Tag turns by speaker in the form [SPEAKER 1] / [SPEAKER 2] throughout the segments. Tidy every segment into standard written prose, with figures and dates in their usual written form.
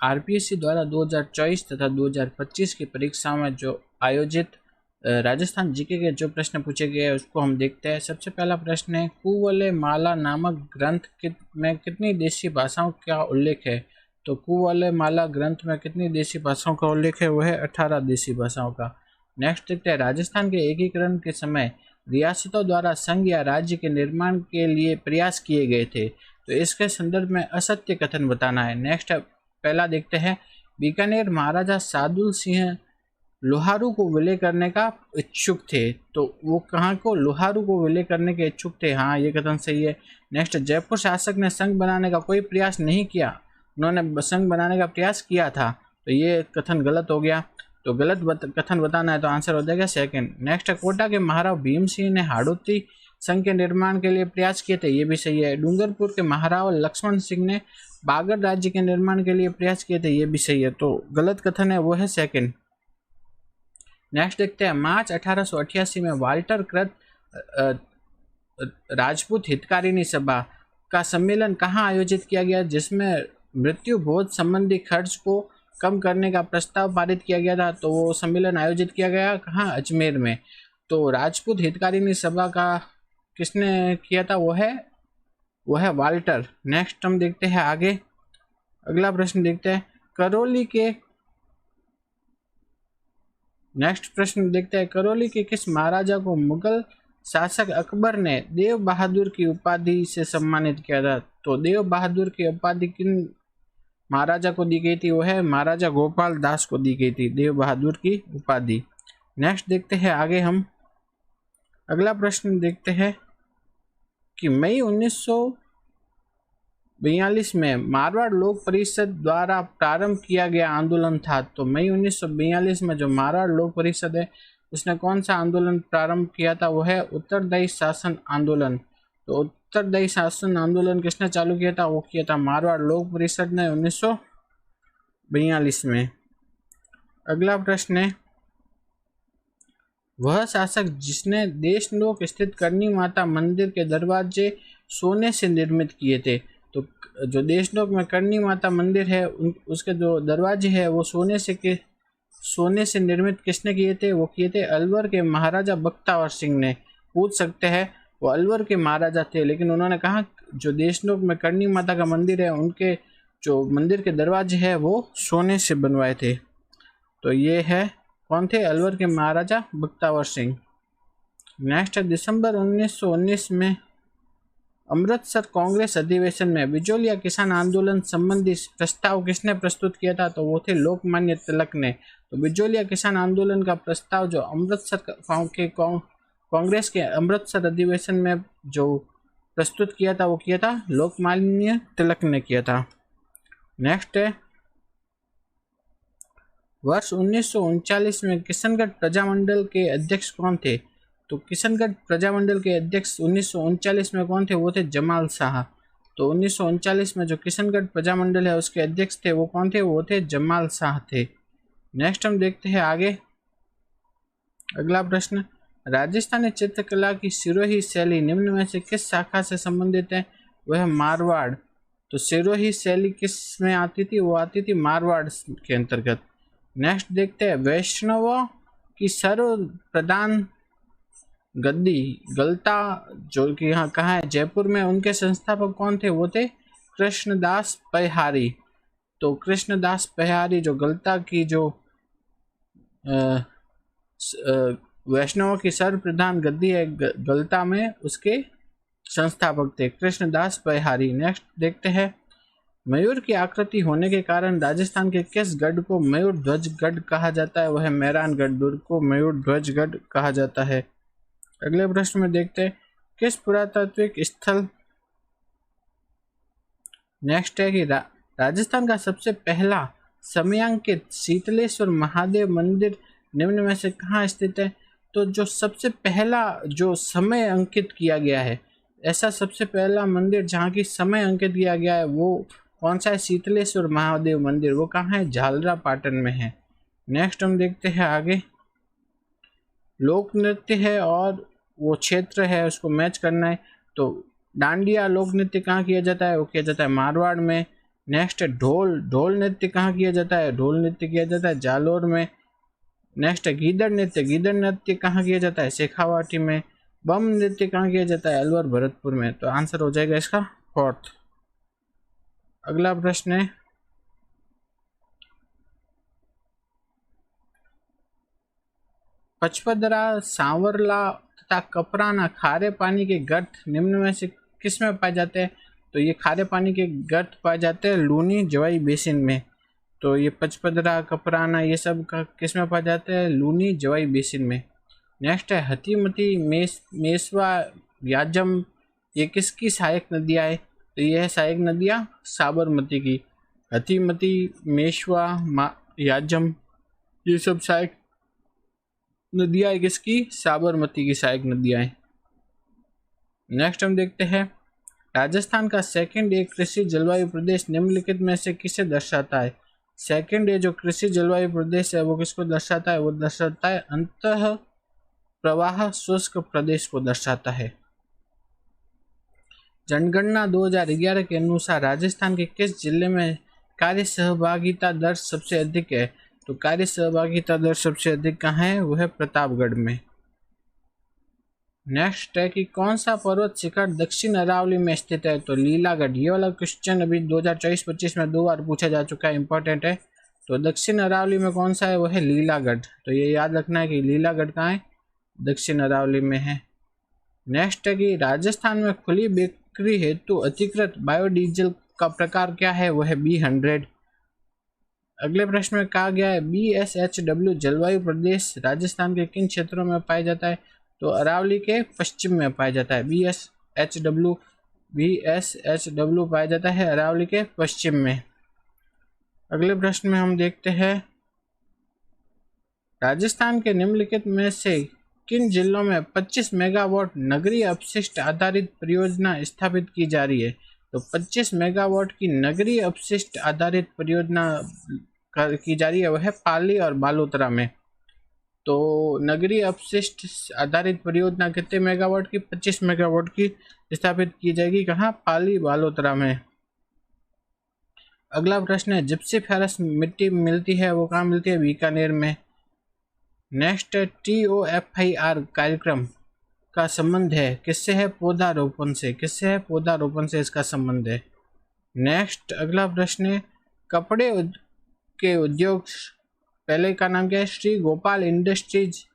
[SPEAKER 1] RPSC द्वारा 2024 तथा 2025 की परीक्षाओं में जो आयोजित राजस्थान जीके के जो प्रश्न पूछे गए हैं उसको हम देखते हैं। सबसे पहला प्रश्न है, कुवलेमाला नामक ग्रंथ में कितनी देशी भाषाओं का उल्लेख है? तो कुवलेमाला ग्रंथ में कितनी देशी भाषाओं का उल्लेख है? वह है 18 देशी भाषाओं का। नेक्स्ट देखते हैं, राजस्थान के एकीकरण के समय रियासतों द्वारा संघ या राज्य के निर्माण के लिए प्रयास किए गए थे, तो इसके संदर्भ में असत्य कथन बताना है। नेक्स्ट पहला देखते हैं, बीकानेर महाराजा सादुल सिंह लोहारू को विलय करने का इच्छुक थे, तो वो कहाँ को? लोहारू को विलय करने के इच्छुक थे। हाँ, ये कथन सही है। नेक्स्ट, जयपुर शासक ने संघ बनाने का कोई प्रयास नहीं किया, उन्होंने संघ बनाने का प्रयास किया था, तो ये कथन गलत हो गया। तो गलत कथन बताना है, तो आंसर हो जाएगा सेकंड। नेक्स्ट, कोटा के महाराव भीम सिंह ने हाड़ौती संघ के निर्माण के लिए प्रयास किए थे, ये भी सही है। डूंगरपुर के महाराव लक्ष्मण सिंह ने बागड़ राज्य के निर्माण के लिए प्रयास किए थे, ये भी सही है। तो गलत कथन है वो है सेकंड। नेक्स्ट देखते हैं, मार्च 1888 में वाल्टर कृत राजपूत हितकारिणी सभा का सम्मेलन कहाँ आयोजित किया गया, जिसमें मृत्यु भोज संबंधी खर्च को कम करने का प्रस्ताव पारित किया गया था? तो वो सम्मेलन आयोजित किया गया कहाँ? अजमेर में। तो राजपूत हितकारिणी सभा का किसने किया था? वो है वाल्टर। नेक्स्ट हम देखते हैं आगे, अगला प्रश्न देखते हैं, करौली के किस महाराजा को मुगल शासक अकबर ने देव बहादुर की उपाधि से सम्मानित किया था? तो देव बहादुर की उपाधि किन महाराजा को दी गई थी? वो है महाराजा गोपाल दास को दी गई थी देव बहादुर की उपाधि। नेक्स्ट देखते हैं आगे, हम अगला प्रश्न देखते हैं कि मई 1942 में मारवाड़ लोक परिषद द्वारा प्रारंभ किया गया आंदोलन था। तो मई 1942 में जो मारवाड़ लोक परिषद है उसने कौन सा आंदोलन प्रारंभ किया था? वो है उत्तरदायी शासन आंदोलन। तो उत्तरदायी शासन आंदोलन किसने चालू किया था? वो किया था मारवाड़ लोक परिषद ने 1942 में। अगला प्रश्न है, वह शासक जिसने देशनोक स्थित करनी माता मंदिर के दरवाजे सोने से निर्मित किए थे? तो जो देशनोक में करनी माता मंदिर है उसके जो दरवाजे हैं वो सोने से निर्मित किसने किए थे? वो किए थे अलवर के महाराजा बख्तावर सिंह ने। पूछ सकते हैं, वो अलवर के महाराजा थे, लेकिन उन्होंने कहा जो देशनोक में करनी माता का मंदिर है उनके जो मंदिर के दरवाजे हैं वो सोने से बनवाए थे। तो ये है कौन थे? अलवर के महाराजा बख्तावर सिंह। नेक्स्ट है, दिसंबर 1919 में अमृतसर कांग्रेस अधिवेशन में बिजोलिया किसान आंदोलन संबंधी प्रस्ताव किसने प्रस्तुत किया था? तो वो थे लोकमान्य तिलक ने। तो बिजोलिया किसान आंदोलन का प्रस्ताव जो अमृतसर के कांग्रेस के अमृतसर अधिवेशन में जो प्रस्तुत किया था वो किया था लोकमान्य तिलक ने किया था। नेक्स्ट है, वर्ष 1939 में किशनगढ़ प्रजामंडल के अध्यक्ष कौन थे? तो किशनगढ़ प्रजामंडल के अध्यक्ष 1939 में कौन थे? वो थे जमाल शाह। तो 1939 में जो किशनगढ़ प्रजामंडल है उसके अध्यक्ष थे वो कौन थे? वो थे जमाल शाह थे। नेक्स्ट हम देखते हैं आगे, अगला प्रश्न, राजस्थानी चित्रकला की सिरोही शैली निम्न में से किस शाखा से संबंधित है? वह मारवाड़। तो सिरोही शैली किस में आती थी? वो आती थी मारवाड़ के अंतर्गत। नेक्स्ट देखते हैं, वैष्णवों की सर्व प्रधान गद्दी गलता जो कि यहाँ कहाँ है? जयपुर में। उनके संस्थापक कौन थे? वो थे कृष्णदास पहारी। तो कृष्णदास पहारी जो गलता की जो वैष्णवों की सर्वप्रधान गद्दी है गलता में, उसके संस्थापक थे कृष्णदास पहारी। नेक्स्ट देखते हैं, मयूर की आकृति होने के कारण राजस्थान के किस गढ़ को मयूर ध्वज गढ़ कहा जाता है? वह मेहरानगढ़ दुर्ग को मयूर ध्वज गढ़ कहा जाता है। अगले प्रश्न में देखते हैं, किस पुरातात्विक स्थल नेक्स्ट है कि राजस्थान का सबसे पहला समयांकित शीतलेश्वर महादेव मंदिर निम्न में से कहाँ स्थित है? तो जो सबसे पहला जो समय अंकित किया गया है, ऐसा सबसे पहला मंदिर जहाँ की समय अंकित किया गया है वो कौन सा है? शीतलेश्वर महादेव मंदिर। वो कहाँ है? झालरा पाटन में है। नेक्स्ट हम देखते हैं आगे, लोक नृत्य है और वो क्षेत्र है उसको मैच करना है। तो डांडिया लोक नृत्य कहाँ किया जाता है? वो किया जाता है मारवाड़ में। नेक्स्ट है ढोल, ढोल नृत्य कहाँ किया जाता है? ढोल नृत्य किया जाता है जालोर में। नेक्स्ट है गीदड़ नृत्य, गीदड़ नृत्य कहाँ किया जाता है? शेखावाटी में। बम नृत्य कहाँ किया जाता है? अलवर भरतपुर में। तो आंसर हो जाएगा इसका फोर्थ। अगला प्रश्न है पचपदरा, सांवरला तथा कपराना खारे पानी के गर्त निम्न में से किस में पाए जाते हैं? तो ये खारे पानी के गर्त पाए जाते हैं लूनी जवाई बेसिन में। तो ये पचपदरा, कपराना ये सब का किस में पाए जाते हैं? लूनी जवाई बेसिन में। नेक्स्ट है हथीमती, मेसवा, याजम, ये किसकी सहायक नदियाँ है? तो ये है सहायक नदियाँ साबरमती की। हथीमती, मेशवा, याजम ये सब सहायक नदियाँ है किसकी? साबरमती की सहायक नदियाँ हैं। नेक्स्ट हम देखते हैं राजस्थान का सेकंड एक कृषि जलवायु प्रदेश निम्नलिखित में से किसे दर्शाता है? सेकंड ये जो कृषि जलवायु प्रदेश है वो किसको दर्शाता है? वो दर्शाता है अंतः प्रवाह शुष्क प्रदेश को दर्शाता है। जनगणना 2011 के अनुसार राजस्थान के किस जिले में कार्य सहभागिता दर सबसे अधिक है? तो कार्य सहभागिता दर सबसे अधिक कहाँ है? वह है प्रतापगढ़ में। नेक्स्ट है कि कौन सा पर्वत शिखर दक्षिण अरावली में स्थित है? तो लीलागढ़। ये वाला क्वेश्चन अभी 2024-25 में 2 बार पूछा जा चुका है, इंपॉर्टेंट है। तो दक्षिण अरावली में कौन सा है? वो है लीलागढ़। तो ये याद रखना है कि लीलागढ़ कहाँ है? दक्षिण अरावली में है। नेक्स्ट है कि राजस्थान में खुली बिक्री हेतु अधिकृत बायोडीजल का प्रकार क्या है? वो है B100। अगले प्रश्न में कहा गया है BSHW जलवायु प्रदेश राजस्थान के किन क्षेत्रों में पाया जाता है? तो अरावली के पश्चिम में पाया जाता है। BSHW पाया जाता है अरावली के पश्चिम में। अगले प्रश्न में हम देखते हैं राजस्थान के निम्नलिखित में से किन जिलों में 25 मेगावाट नगरीय अपशिष्ट आधारित परियोजना स्थापित की जा रही है? तो 25 मेगावाट की नगरीय अपशिष्ट आधारित परियोजना की जा रही है, वह है पाली और बालोतरा में। तो नगरीय अपशिष्ट आधारित परियोजना कितने मेगावाट की? 25 मेगावाट की स्थापित की जाएगी। कहाँ? पाली बालोतरा में। अगला प्रश्न है जिप्सी फेरस मिट्टी मिलती है वो कहाँ मिलती है? बीकानेर में। नेक्स्ट TOFIR कार्यक्रम का संबंध है किससे है? पौधारोपण से। किससे है? पौधारोपण से इसका संबंध है। नेक्स्ट अगला प्रश्न है कपड़े के उद्योग, पहले का नाम क्या है? श्री गोपाल इंडस्ट्रीज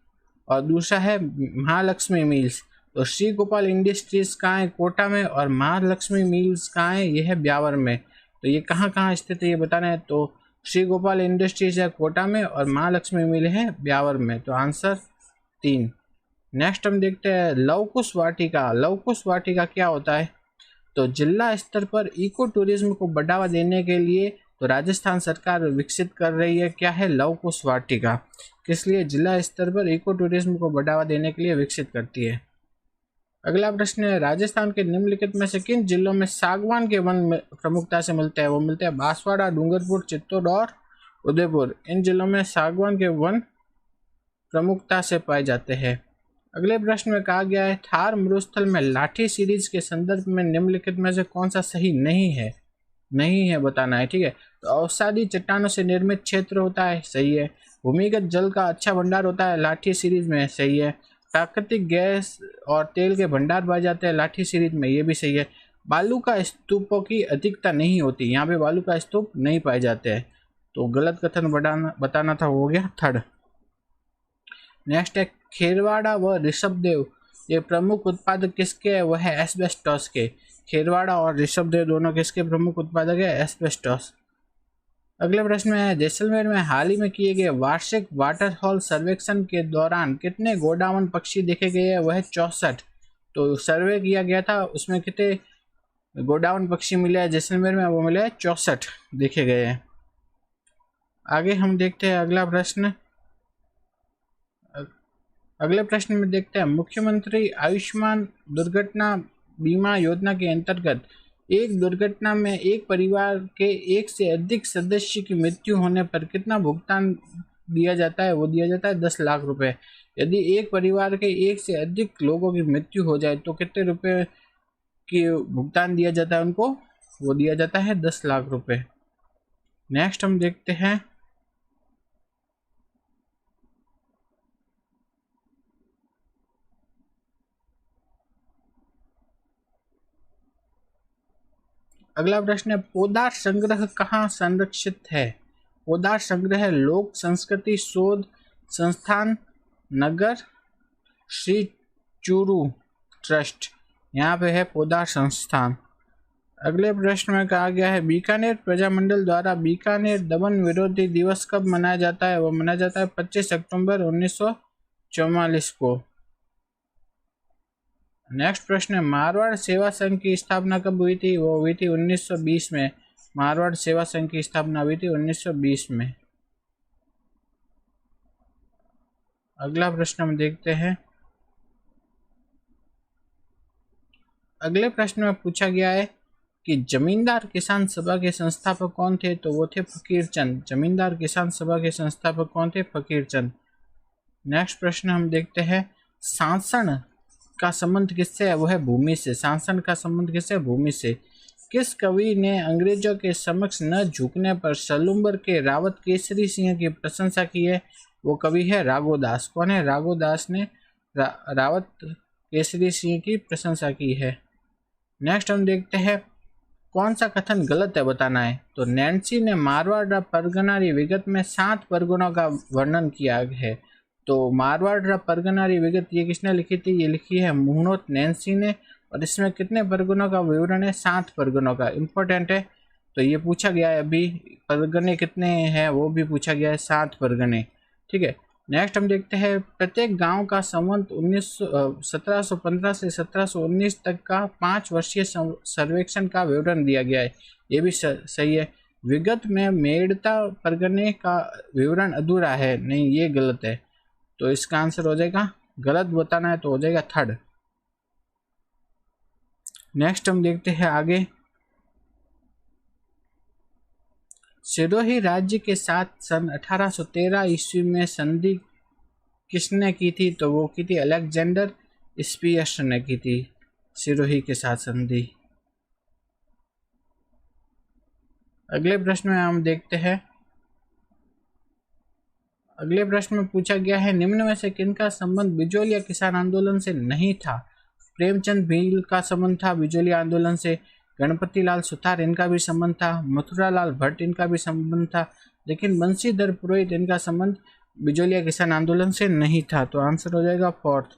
[SPEAKER 1] और दूसरा है महालक्ष्मी मिल्स। तो श्री गोपाल इंडस्ट्रीज कहाँ है? कोटा में। और महालक्ष्मी मिल्स कहाँ है? यह है ब्यावर में। तो ये कहाँ कहाँ स्थित है ये बताना है। तो श्री गोपाल इंडस्ट्रीज है कोटा में और महालक्ष्मी मिल है ब्यावर में। तो आंसर 3। नेक्स्ट हम देखते हैं लवकुश वाटिका। लवकुश वाटिका क्या होता है? तो जिला स्तर पर इको टूरिज्म को बढ़ावा देने के लिए तो राजस्थान सरकार विकसित कर रही है क्या है? लवकुश वाटिका। किस लिए? जिला स्तर पर इको टूरिज्म को बढ़ावा देने के लिए विकसित करती है। अगला प्रश्न है राजस्थान के निम्नलिखित में से किन जिलों में सागवान के वन प्रमुखता से मिलते हैं? वो मिलते हैं बांसवाड़ा, डूंगरपुर, चित्तौड़ और उदयपुर। इन जिलों में सागवान के वन प्रमुखता से पाए जाते हैं। अगले प्रश्न में कहा गया है थार मरुस्थल में लाठी सीरीज के संदर्भ में निम्नलिखित में से कौन सा सही नहीं है? नहीं है बताना है, ठीक है। तो अवसादी चट्टानों से निर्मित क्षेत्र होता है, सही है। भूमिगत जल का अच्छा भंडार होता है लाठी सीरीज में, सही है। प्राकृतिक गैस और तेल के भंडार पाए जाते हैं लाठी सीरीज में, ये भी सही है। बालू का स्तूपों की अधिकता नहीं होती, यहाँ पे बालू का स्तूप नहीं पाए जाते हैं। तो गलत कथन बताना था, हो गया 3rd। नेक्स्ट है खेरवाड़ा व ऋषभदेव ये प्रमुख उत्पादक किसके है? वह है एस्बेस्टॉस के। खेरवाड़ा और ऋषभदेव दोनों किसके प्रमुख उत्पादक है? एस्बेस्टॉस। अगले प्रश्न में है जैसलमेर में हाल ही में किए गए वार्षिक वाटर हॉल सर्वेक्षण के दौरान कितने गोडावण पक्षी देखे गए हैं? वह है 64। तो सर्वे किया गया था उसमें कितने गोडावण पक्षी मिले हैं जैसलमेर में? वो मिले 64 देखे गए हैं। आगे हम देखते हैं अगला प्रश्न। अगले प्रश्न में देखते हैं मुख्यमंत्री आयुष्मान दुर्घटना बीमा योजना के अंतर्गत एक दुर्घटना में एक परिवार के एक से अधिक सदस्य की मृत्यु होने पर कितना भुगतान दिया जाता है? वो दिया जाता है 10 लाख रुपए। यदि एक परिवार के एक से अधिक लोगों की मृत्यु हो जाए तो कितने रुपए की भुगतान दिया जाता है उनको? वो दिया जाता है 10 लाख रुपए। नेक्स्ट हम देखते हैं अगला प्रश्न है, पौधा संग्रह कहाँ संरक्षित है? पौधा संग्रह लोक संस्कृति शोध संस्थान, नगर, श्री चूरू ट्रस्ट, यहाँ पे है पौधा संस्थान। अगले प्रश्न में कहा गया है, बीकानेर प्रजामंडल द्वारा बीकानेर दमन विरोधी दिवस कब मनाया जाता है? वो मनाया जाता है 25 अक्टूबर 1944 को। नेक्स्ट प्रश्न है, मारवाड़ सेवा संघ की स्थापना कब हुई थी? वो हुई थी 1920 में। मारवाड़ सेवा संघ की स्थापना हुई थी 1920 में। अगला प्रश्न हम देखते हैं, अगले प्रश्न में पूछा गया है कि जमींदार किसान सभा के संस्थापक कौन थे? तो वो थे फकीर चंद। जमींदार किसान सभा के संस्थापक कौन थे? फकीर चंद। नेक्स्ट प्रश्न हम देखते हैं, शासन का संबंध किससे है? वो है भूमि से। शासन का संबंध किससे? भूमि से। किस कवि ने अंग्रेजों के समक्ष न झुकने पर सलूम्बर के रावत केसरी सिंह की प्रशंसा की है? वो कवि है राघोदास। कौन है? राघोदास ने रावत केसरी सिंह की प्रशंसा की है। नेक्स्ट हम देखते हैं, कौन सा कथन गलत है बताना है। तो नैन्सी ने मारवाड़ परगनारी विगत में 7 परगनों का वर्णन किया है। तो मारवाड़ परगनारी विगत ये किसने लिखी थी? ये लिखी है मुहनोत नैन्सी ने। और इसमें कितने परगनों का विवरण है? 7 परगनों का। इंपॉर्टेंट है, तो ये पूछा गया है अभी, परगने कितने हैं वो भी पूछा गया है, 7 परगने। ठीक है। नेक्स्ट हम देखते हैं, प्रत्येक गांव का संवत 1715 से 1719 तक का 5 वर्षीय सर्वेक्षण का विवरण दिया गया है। ये भी सही है। विगत में मेड़ता परगने का विवरण अधूरा है। नहीं, ये गलत है। तो इसका आंसर हो जाएगा, गलत बताना है तो हो जाएगा 3rd। नेक्स्ट हम देखते हैं आगे, सिरोही राज्य के साथ सन 1813 ईस्वी में संधि किसने की थी? तो वो की थी अलेक्जेंडर स्पियर्स ने की थी सिरोही के साथ संधि। अगले प्रश्न में हम देखते हैं, अगले प्रश्न में पूछा गया है, निम्न में से किनका संबंध बिजोलिया किसान आंदोलन से नहीं था? प्रेमचंद भील का संबंध था बिजोलिया आंदोलन से। गणपति लाल सुतार इनका भी संबंध था। मथुरा लाल भट्ट इनका भी संबंध था। लेकिन बंशीधर पुरोहित इनका संबंध बिजोलिया किसान आंदोलन से नहीं था। तो आंसर हो जाएगा 4th।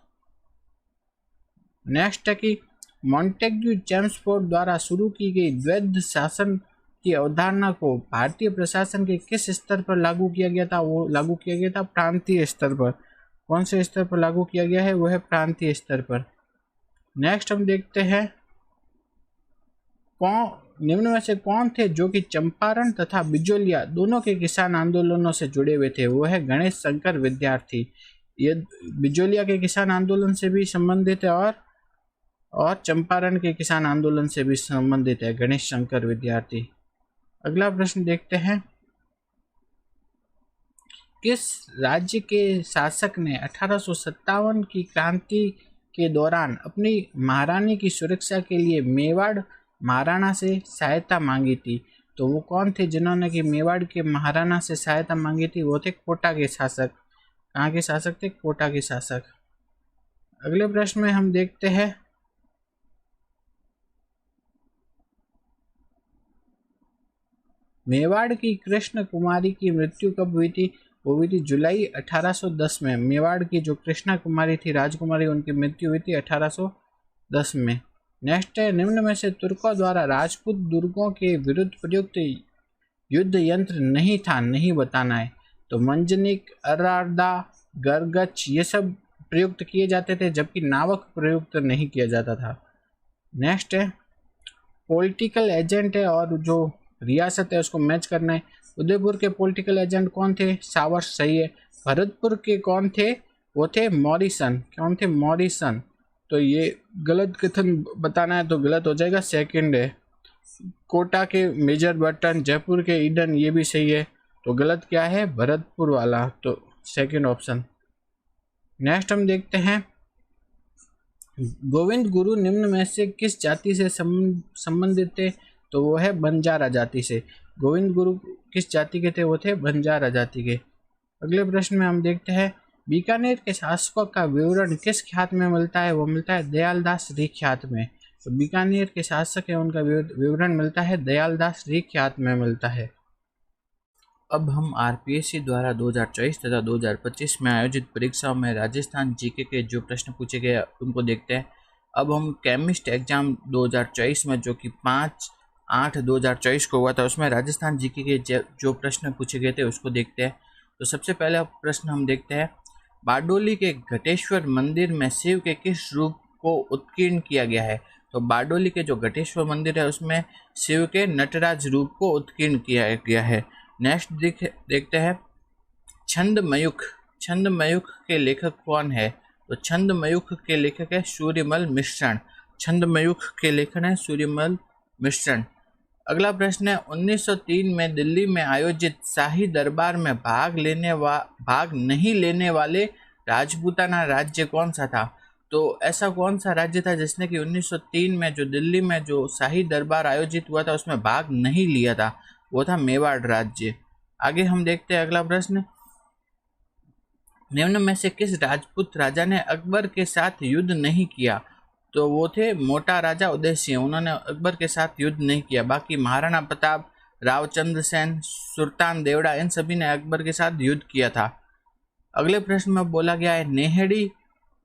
[SPEAKER 1] नेक्स्ट है कि मॉन्टेग्यू चेम्सफोर्ड द्वारा शुरू की गई द्वैध शासन की अवधारणा को भारतीय प्रशासन के किस स्तर पर लागू किया गया था? वो लागू किया गया था प्रांतीय स्तर पर। कौन से स्तर पर लागू किया गया है? वो है प्रांतीय स्तर पर। नेक्स्ट हम देखते हैं, निम्न में से कौन थे जो कि चंपारण तथा बिजोलिया दोनों के किसान आंदोलनों से जुड़े हुए थे? वो है गणेश शंकर विद्यार्थी। ये बिजोलिया के किसान आंदोलन से भी संबंधित है और चंपारण के किसान आंदोलन से भी संबंधित है गणेश शंकर विद्यार्थी। अगला प्रश्न देखते हैं, किस राज्य के शासक ने 1857 की क्रांति के दौरान अपनी महारानी की सुरक्षा के लिए मेवाड़ महाराणा से सहायता मांगी थी? तो वो कौन थे जिन्होंने कि मेवाड़ के महाराणा से सहायता मांगी थी? वो थे कोटा के शासक। कहाँ के शासक थे? कोटा के शासक। अगले प्रश्न में हम देखते हैं, मेवाड़ की कृष्ण कुमारी की मृत्यु कब हुई थी? वो हुई थी जुलाई 1810 में। मेवाड़ की जो कृष्णा कुमारी थी, राजकुमारी, उनकी मृत्यु हुई थी 1810 में। नेक्स्ट है, निम्न में से तुर्कों द्वारा राजपूत दुर्गों के विरुद्ध प्रयुक्त युद्ध यंत्र नहीं था, नहीं बताना है। तो मंजनिक, अर्रादा, गरगच ये सब प्रयुक्त किए जाते थे, जबकि नावक प्रयुक्त नहीं किया जाता था। नेक्स्ट है, पॉलिटिकल एजेंट है और जो रियासत है उसको मैच करना है। उदयपुर के पॉलिटिकल एजेंट कौन थे? सावर, सही है। भरतपुर के कौन थे? वो थे मॉरिसन। कौन थे? मॉरिसन। तो ये गलत कथन बताना है तो गलत हो जाएगा, 2nd है। कोटा के मेजर बर्टन, जयपुर के ईडन, ये भी सही है। तो गलत क्या है? भरतपुर वाला, तो 2nd ऑप्शन। नेक्स्ट हम देखते हैं, गोविंद गुरु निम्न में से किस जाति से संबंधित थे? तो वो है बंजारा जाति से। गोविंद गुरु किस जाति के थे? वो थे बंजारा जाति के। अगले प्रश्न में हम देखते हैं बीकानेर के शासकों का विवरण किस ख्यात में मिलता है? वो मिलता है दयालदास री ख्यात में। तो बीकानेर के शासक है उनका विवरण मिलता है दयालदास री ख्यात में मिलता है। अब हम आरपीएससी द्वारा 2024 तथा 2025 में आयोजित परीक्षाओं में राजस्थान जीके के जो प्रश्न पूछे गए उनको देखते हैं। अब हम केमिस्ट एग्जाम 2024 में जो कि 5/8/2024 को हुआ था उसमें राजस्थान जीके के जो प्रश्न पूछे गए थे उसको देखते हैं। तो सबसे पहला प्रश्न हम देखते हैं बारडोली के घटेश्वर मंदिर में शिव के किस रूप को उत्कीर्ण किया गया है? तो बारडोली के जो घटेश्वर मंदिर है उसमें शिव के नटराज रूप को उत्कीर्ण किया गया है। नेक्स्ट देखते हैं छंदमयुख। छंदमयुख के लेखक कौन है? तो छंदमयुख के लेखक है सूर्यमल मिश्रण। छंदमयुख के लेखक है सूर्यमल मिश्रण। अगला प्रश्न है 1903 में दिल्ली में आयोजित शाही दरबार में भाग नहीं लेने वाले राजपूताना राज्य कौन सा था? तो ऐसा कौन सा राज्य था जिसने कि 1903 में जो दिल्ली में जो शाही दरबार आयोजित हुआ था उसमें भाग नहीं लिया था? वो था मेवाड़ राज्य। आगे हम देखते हैं अगला प्रश्न निम्न में से किस राजपूत राजा ने अकबर के साथ युद्ध नहीं किया? तो वो थे मोटा राजा उदय सिंह। उन्होंने अकबर के साथ युद्ध नहीं किया। बाकी महाराणा प्रताप, रावचंद्र सेन, सुल्तान देवड़ा इन सभी ने अकबर के साथ युद्ध किया था। अगले प्रश्न में बोला गया है नेहड़ी,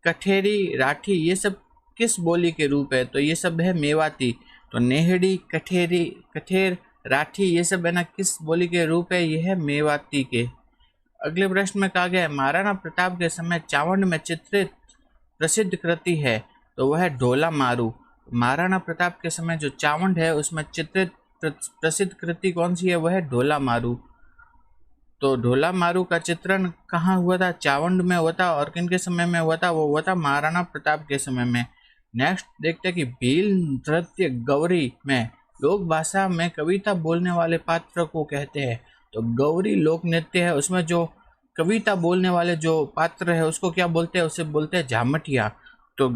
[SPEAKER 1] कठेरी, राठी ये सब किस बोली के रूप है? तो ये सब है मेवाती। तो नेहड़ी, कठेर, राठी ये सब है ना किस बोली के रूप है? ये है मेवाती के। अगले प्रश्न में कहा गया है महाराणा प्रताप के समय चावंड में चित्रित प्रसिद्ध कृति है तो वह है ढोला मारू। महाराणा प्रताप के समय जो चावंड है उसमें चित्रित प्रसिद्ध कृति कौन सी है? वह है ढोला मारू। तो ढोला मारू का चित्रण कहाँ हुआ था? चावंड में हुआ था। और किन के समय में हुआ था? वो हुआ था महाराणा प्रताप के समय में। नेक्स्ट देखते हैं कि भील नृत्य गौरी में लोक भाषा में कविता बोलने वाले पात्र को कहते हैं। तो गौरी लोक नृत्य है उसमें जो कविता बोलने वाले जो पात्र है उसको क्या बोलते हैं? उसे बोलते हैं झामटिया। तो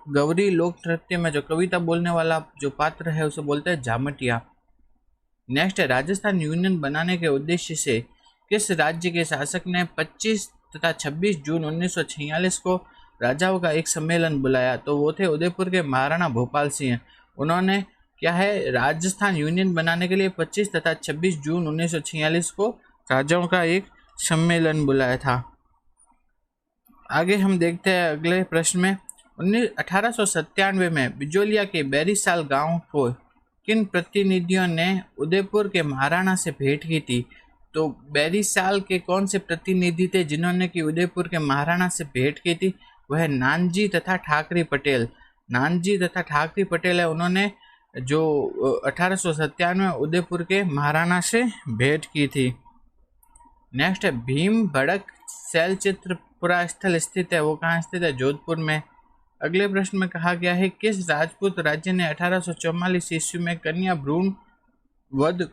[SPEAKER 1] गौरी लोक नृत्य में जो कविता बोलने वाला जो पात्र है उसे बोलते हैं झामटिया। नेक्स्ट है राजस्थान यूनियन बनाने के उद्देश्य से किस राज्य के शासक ने 25 तथा 26 जून 1946 को राजाओं का एक सम्मेलन बुलाया? तो वो थे उदयपुर के महाराणा भोपाल सिंह। उन्होंने क्या है राजस्थान यूनियन बनाने के लिए 25 तथा 26 जून 1946 को राजाओं का एक सम्मेलन बुलाया था। आगे हम देखते हैं अगले प्रश्न में 1897 में बिजोलिया के बैरीसाल गांव को किन प्रतिनिधियों ने उदयपुर के महाराणा से भेंट की थी? तो बैरीसाल के कौन से प्रतिनिधि थे जिन्होंने कि उदयपुर के महाराणा से भेंट की थी? वह नानजी तथा ठाकरी पटेल। नानजी तथा ठाकरी पटेल है उन्होंने जो 1897 में उदयपुर के महाराणा से भेंट की थी। नेक्स्ट है भीम भड़क शैलचित्रपुरा स्थल स्थित है वो कहाँ स्थित है? जोधपुर में। अगले प्रश्न में कहा गया है किस राजपूत राज्य ने 1844 ईस्वी में कन्या भ्रूण वध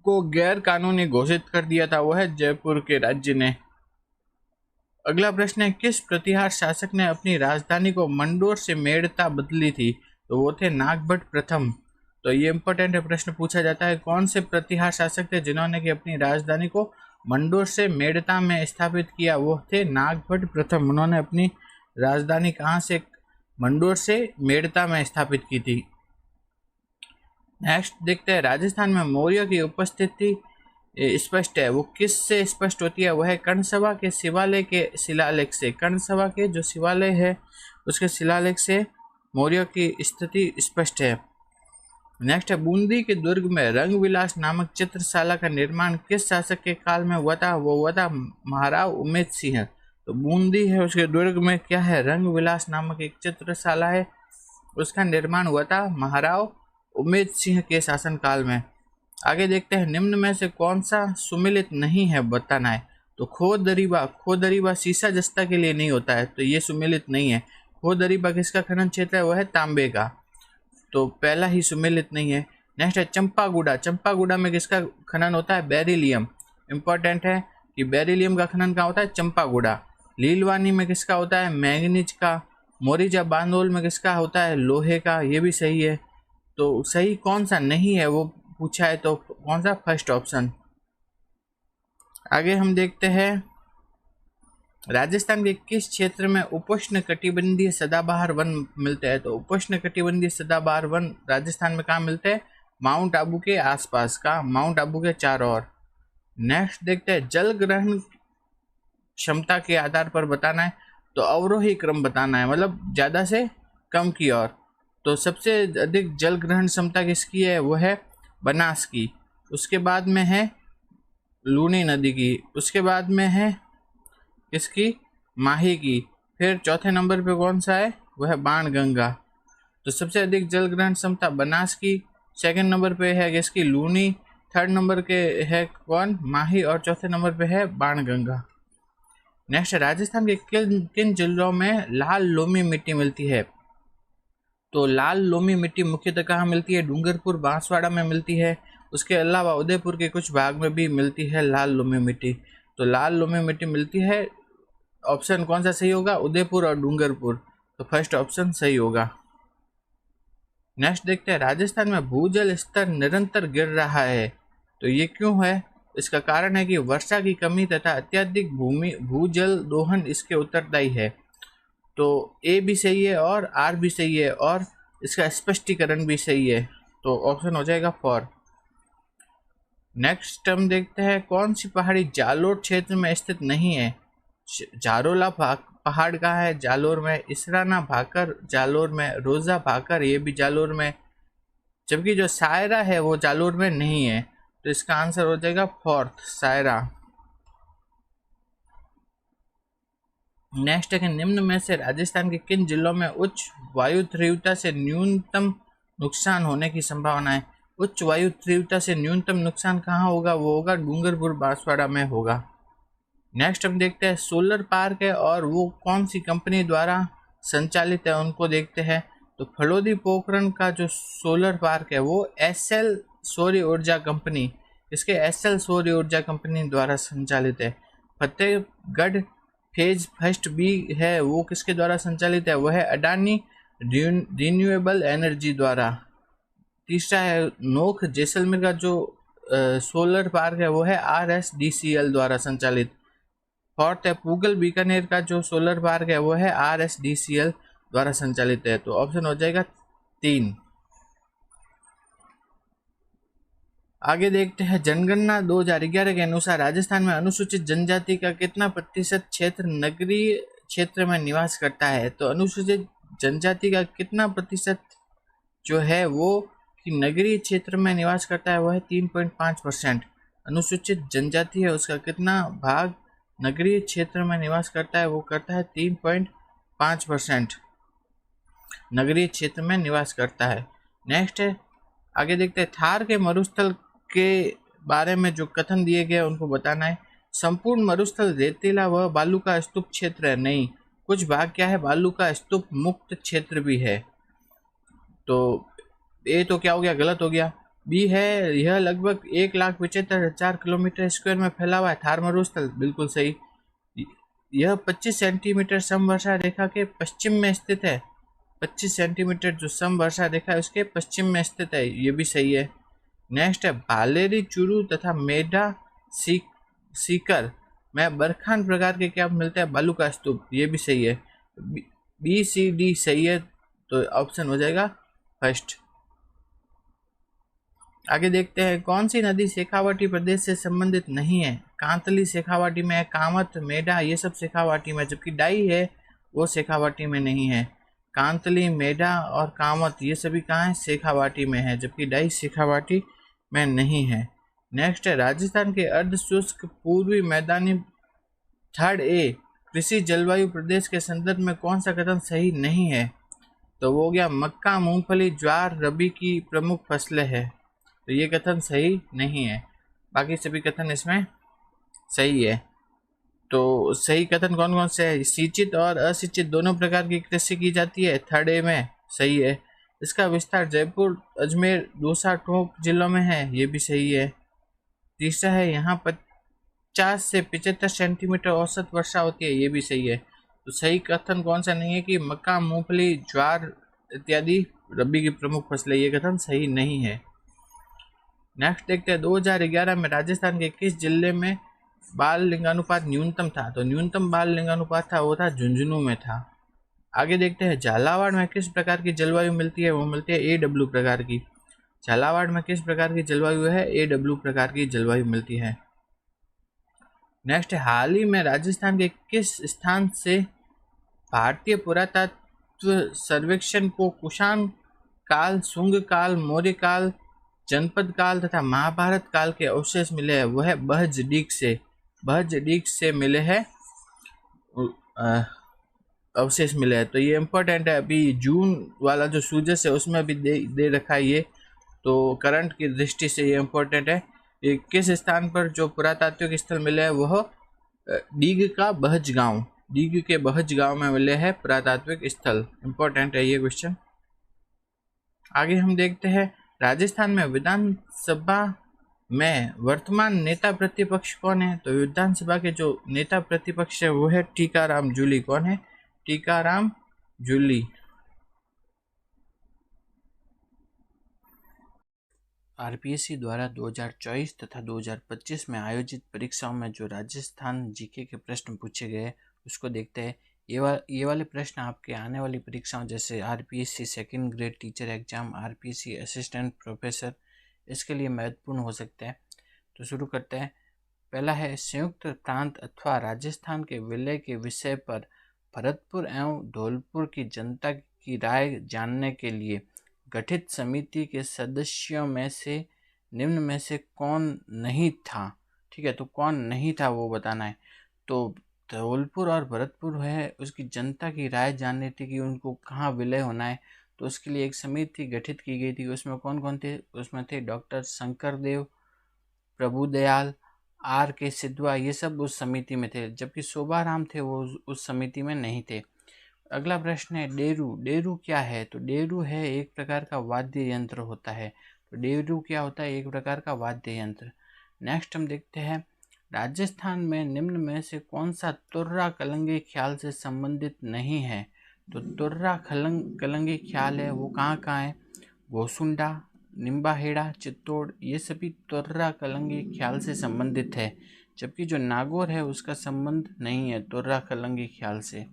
[SPEAKER 1] को गैर कानूनी घोषित कर दिया था? वो है जयपुर के राज्य ने। अगला प्रश्न है किस प्रतिहार शासक ने अपनी राजधानी को मंडोर से मेड़ता बदली थी? तो वो थे नागभट्ट प्रथम। तो ये इंपॉर्टेंट प्रश्न पूछा जाता है कौन से प्रतिहार शासक थे जिन्होंने कि अपनी राजधानी को मंडोर से मेड़ता में स्थापित किया? वो थे नागभट्ट प्रथम। उन्होंने अपनी राजधानी कहाँ से? मंडोर से मेड़ता में स्थापित की थी। नेक्स्ट देखते हैं राजस्थान में मौर्य की उपस्थिति स्पष्ट है वो किस से स्पष्ट होती है? वह है कर्णसभा के शिवालय के शिलालेख से। कर्णसभा के जो शिवालय है उसके शिलालेख से मौर्य की स्थिति स्पष्ट है। नेक्स्ट है बूंदी के दुर्ग में रंग विलास नामक चित्रशाला का निर्माण किस शासक के काल में हुआ था? वो हुआ था महाराव उमेद सिंह। तो बूंदी है उसके दुर्ग में क्या है? रंग विलास नामक एक चित्रशाला है उसका निर्माण हुआ था महाराव उमेद सिंह के शासनकाल में। आगे देखते हैं निम्न में से कौन सा सुमिलित नहीं है बताना है? तो खो-दरीबा सीसा जस्ता के लिए नहीं होता है तो ये सुमिलित नहीं है। खो-दरीबा किसका खनन क्षेत्र है? वह है तांबे का। तो पहला ही सुमेलित नहीं है। नेक्स्ट है चंपागुड़ा में किसका खनन होता है? बेरिलियम। इंपॉर्टेंट है कि बेरिलियम का खनन कहाँ होता है? चंपागुड़ा। लीलवानी में किसका होता है? मैंगनीज का। मोरिजा बांदोल में किसका होता है? लोहे का। ये भी सही है। तो सही कौन सा नहीं है? वो पूछा है तो कौन सा, फर्स्ट ऑप्शन। आगे हम देखते हैं राजस्थान के किस क्षेत्र में उपोष्ण कटिबंधीय सदाबहार वन मिलते हैं। तो उपोष्ण कटिबंधीय सदाबहार वन राजस्थान में कहाँ मिलते हैं, माउंट आबू के आसपास का, माउंट आबू के चारों ओर। नेक्स्ट देखते हैं जल ग्रहण क्षमता के आधार पर बताना है, तो अवरोही क्रम बताना है, मतलब ज्यादा से कम की ओर। तो सबसे अधिक जल ग्रहण क्षमता किसकी है, वो है बनास की। उसके बाद में है लूनी नदी की। उसके बाद में है किसकी, माही की। फिर चौथे नंबर पे कौन सा है, वो है बाणगंगा। तो सबसे अधिक जल ग्रहण क्षमता बनास की, सेकंड नंबर पे है किसकी, लूनी, थर्ड नंबर के है कौन, माही, और चौथे नंबर पे है बाणगंगा। नेक्स्ट, राजस्थान के किन किन जिलों में लाल लोमी मिट्टी मिलती है। तो लाल लोमी मिट्टी मुख्यतः कहाँ मिलती है, डूंगरपुर, बांसवाड़ा में मिलती है। उसके अलावा उदयपुर के कुछ भाग में भी मिलती है लाल लोमी मिट्टी। तो लाल लोमी मिट्टी मिलती है, ऑप्शन कौन सा सही होगा, उदयपुर और डूंगरपुर। तो फर्स्ट ऑप्शन सही होगा। नेक्स्ट देखते हैं राजस्थान में भूजल स्तर निरंतर गिर रहा है, तो ये क्यों है। इसका कारण है कि वर्षा की कमी तथा अत्यधिक भूजल दोहन इसके उत्तरदायी है। तो ए भी सही है और आर भी सही है और इसका स्पष्टीकरण भी सही है, तो ऑप्शन हो जाएगा 4। नेक्स्ट हम देखते हैं कौन सी पहाड़ी जालोर क्षेत्र में स्थित नहीं है। जारोला पहाड़ कहाँ है, जालोर में। इसराना भाकर जालोर में, रोजा भाकर ये भी जालोर में, जबकि जो सायरा है वो जालोर में नहीं है। तो इसका आंसर हो जाएगा 4th, सायरा। नेक्स्ट है कि निम्न में से राजस्थान के किन जिलों में उच्च वायु तीव्रता से न्यूनतम नुकसान होने की संभावना है। उच्च वायु तीव्रता से न्यूनतम नुकसान कहाँ होगा, वो होगा डूंगरपुर, बांसवाड़ा में होगा। नेक्स्ट हम देखते हैं सोलर पार्क है और वो कौन सी कंपनी द्वारा संचालित है, उनको देखते हैं। तो फलोदी पोखरण का जो सोलर पार्क है वो SL सौर ऊर्जा कंपनी, इसके SL सौर ऊर्जा कंपनी द्वारा संचालित है। फतेहगढ़ फेज फर्स्ट भी है, वो किसके द्वारा संचालित है, वो है अडानी रिन्यूएबल एनर्जी द्वारा। तीसरा है नोख जैसलमेर का जो सोलर पार्क है वो है RSDCL द्वारा संचालित। फोर्थ है पूगल बीकानेर का जो सोलर पार्क है वो है RSDCL द्वारा संचालित है। तो ऑप्शन हो जाएगा 3। आगे देखते हैं जनगणना 2011 के अनुसार राजस्थान में अनुसूचित जनजाति का कितना प्रतिशत क्षेत्र नगरीय क्षेत्र में निवास करता है। तो अनुसूचित जनजाति का कितना प्रतिशत जो है वो कि नगरीय क्षेत्र में निवास करता है वो है 3.5%। अनुसूचित जनजाति है उसका कितना भाग नगरीय क्षेत्र में निवास करता है, वो करता है 3.5% नगरीय क्षेत्र में निवास करता है। नेक्स्ट है आगे देखते हैं थार के मरुस्थल के बारे में जो कथन दिए गए उनको बताना है। संपूर्ण मरुस्थल रेतीला व बालू का स्तूप क्षेत्र है, नहीं, कुछ भाग क्या है, बालू का स्तूप मुक्त क्षेत्र भी है। तो ए तो क्या हो गया, गलत हो गया। बी है यह लगभग 1,75,000 किलोमीटर स्क्वायर में फैला हुआ है थार मरुस्थल, बिल्कुल सही। यह 25 सेंटीमीटर समवर्षा रेखा के पश्चिम में स्थित है। 25 सेंटीमीटर जो समवर्षा रेखा है उसके पश्चिम में स्थित है, ये भी सही है। नेक्स्ट है भालेरी चूरू तथा मेढा सीकर में बरखान प्रकार के क्या मिलते हैं, बालू का स्तूप, ये भी सही है। BCD सही है, तो ऑप्शन हो जाएगा फर्स्ट। आगे देखते हैं कौन सी नदी शेखावाटी प्रदेश से संबंधित नहीं है। कांतली शेखावाटी में है, कामत मेढा ये सब शेखावाटी में, जबकि डाई है वो शेखावाटी में नहीं है। कांतली, मेढा और कामत ये सभी कहाँ है, शेखावाटी में है, जबकि डाई शेखावाटी में नहीं है। नेक्स्ट है राजस्थान के अर्धशुष्क पूर्वी मैदानी 3rd A कृषि जलवायु प्रदेश के संदर्भ में कौन सा कथन सही नहीं है। तो वो हो गया मक्का, मूंगफली, ज्वार रबी की प्रमुख फसलें हैं, तो ये कथन सही नहीं है। बाकी सभी कथन इसमें सही है। तो सही कथन कौन कौन से है, सिंचित और असिंचित दोनों प्रकार की कृषि की जाती है, 3rd A में सही है। इसका विस्तार जयपुर, अजमेर, दौसा, टोंक जिलों में है, ये भी सही है। तीसरा है यहाँ 50 से 75 सेंटीमीटर औसत वर्षा होती है, ये भी सही है। तो सही कथन कौन सा नहीं है कि मक्का, मूंगफली, ज्वार इत्यादि रबी की प्रमुख फसलें, ये कथन सही नहीं है। नेक्स्ट देखते हैं 2011 में राजस्थान के किस जिले में बाल लिंगानुपात न्यूनतम था? तो न्यूनतम बाल लिंगानुपात था वो था झुंझुनू में था। आगे देखते हैं झालावाड़ में किस प्रकार की जलवायु मिलती है? वो मिलती है AW प्रकार की। झालावाड़ में किस प्रकार की जलवायु है? AW प्रकार की जलवायु मिलती है। नेक्स्ट, हाल ही में राजस्थान के किस स्थान से भारतीय पुरातत्व सर्वेक्षण को कुषाण काल, शुंग काल, मौर्य काल, जनपद काल तथा महाभारत काल के अवशेष मिले हैं? वह बहज डीक से मिले हैं अवशेष मिले हैं। तो ये इम्पोर्टेंट है, अभी जून वाला जो सूजस है उसमें भी दे रखा है ये, तो करंट की दृष्टि से ये इम्पोर्टेंट है। ये किस स्थान पर जो पुरातात्विक स्थल मिले हैं वह डीग के बहज गांव में मिले हैं पुरातात्विक स्थल। इम्पोर्टेंट है ये क्वेश्चन। आगे हम देखते हैं राजस्थान में विधानसभा में वर्तमान नेता प्रतिपक्ष कौन है? तो विधानसभा के जो नेता प्रतिपक्ष है वो है टीकाराम जूली। कौन है? टीकाराम जूली। आरपीएससी द्वारा 2024 तथा 2025 में आयोजित परीक्षाओं में जो राजस्थान जीके के प्रश्न पूछे गए उसको देखते हैं। ये वाले प्रश्न आपके आने वाली परीक्षाओं जैसे RPSC second grade teacher exam, RPSC assistant professor, इसके लिए महत्वपूर्ण हो सकते हैं। तो शुरू करते हैं। पहला है, संयुक्त प्रांत अथवा राजस्थान के विलय के विषय पर भरतपुर एवं धौलपुर की जनता की राय जानने के लिए गठित समिति के सदस्यों में से निम्न में से कौन नहीं था? ठीक है, तो कौन नहीं था वो बताना है। तो धौलपुर और भरतपुर है, उसकी जनता की राय जाननी थी कि उनको कहाँ विलय होना है, तो उसके लिए एक समिति गठित की गई थी। उसमें कौन कौन थे? उसमें थे डॉक्टर शंकरदेव, प्रभुदयाल, RK सिद्धवा, ये सब उस समिति में थे, जबकि शोभाराम थे वो उस समिति में नहीं थे। अगला प्रश्न है डेरू। डेरू क्या है? तो डेरू है एक प्रकार का वाद्य यंत्र होता है। तो डेरू क्या होता है? एक प्रकार का वाद्य यंत्र। नेक्स्ट हम देखते हैं राजस्थान में निम्न में से कौन सा तुर्रा कलंगी ख्याल से संबंधित नहीं है? तो तुर्रा कलंगी ख्याल है वो कहाँ कहाँ है? गोसुंडा, निम्बाहेड़ा, चित्तौड़, ये सभी तुर्रा कलंगी ख्याल से संबंधित है, जबकि जो नागौर है उसका संबंध नहीं है तुर्रा कलंगी ख्याल से।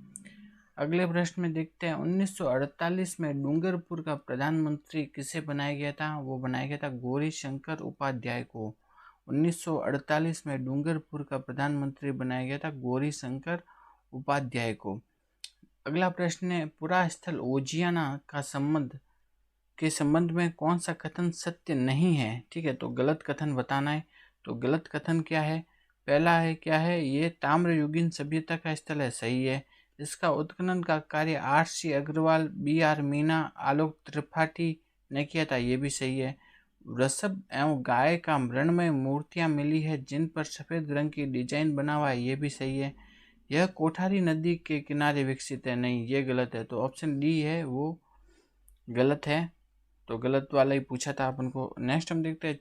[SPEAKER 1] अगले प्रश्न में देखते हैं 1948 में डूंगरपुर का प्रधानमंत्री किसे बनाया गया था? वो बनाया गया था गौरी शंकर उपाध्याय को। 1948 में डूंगरपुर का प्रधानमंत्री बनाया गया था गौरी शंकर उपाध्याय को। अगला प्रश्न है पुरा स्थल ओजियाना के संबंध में कौन सा कथन सत्य नहीं है? ठीक है, तो गलत कथन बताना है। तो गलत कथन क्या है? पहला है क्या है? ये ताम्रयुगीन सभ्यता का स्थल है, सही है। इसका उत्खनन का कार्य RC अग्रवाल, BR मीना, आलोक त्रिपाठी ने किया था, ये भी सही है। वृषभ एवं गाय का मृणमय मूर्तियां मिली है जिन पर सफेद रंग की डिजाइन बना हुआ है, ये भी सही है। यह कोठारी नदी के किनारे विकसित है, नहीं, ये गलत है। तो ऑप्शन D है वो गलत है, तो गलत वाला ही पूछा था अपन को। नेक्स्ट हम देखते हैं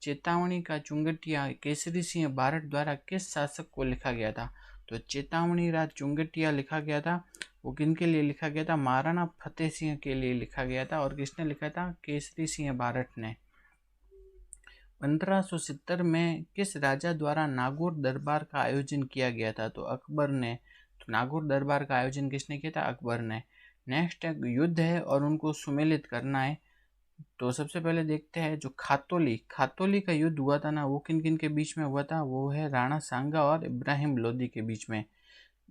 [SPEAKER 1] चेतावनी का चुंगटिया केसरी सिंह बारठ द्वारा किस शासक को लिखा गया था? तो चेतावनी राज चुंगटिया लिखा गया था, वो किन के लिए लिखा गया था? महाराणा फतेह सिंह के लिए लिखा गया था। और किसने लिखा था? केसरी सिंह बारठ ने। 1570 में किस राजा द्वारा नागौर दरबार का आयोजन किया गया था? तो अकबर ने। तो नागौर दरबार का आयोजन किसने किया था? अकबर ने। नेक्स्ट युद्ध है और उनको सुमेलित करना है। तो सबसे पहले देखते हैं जो खातोली का युद्ध हुआ था ना, वो किन किन के बीच में हुआ था? वो है राणा सांगा और इब्राहिम लोदी के बीच में।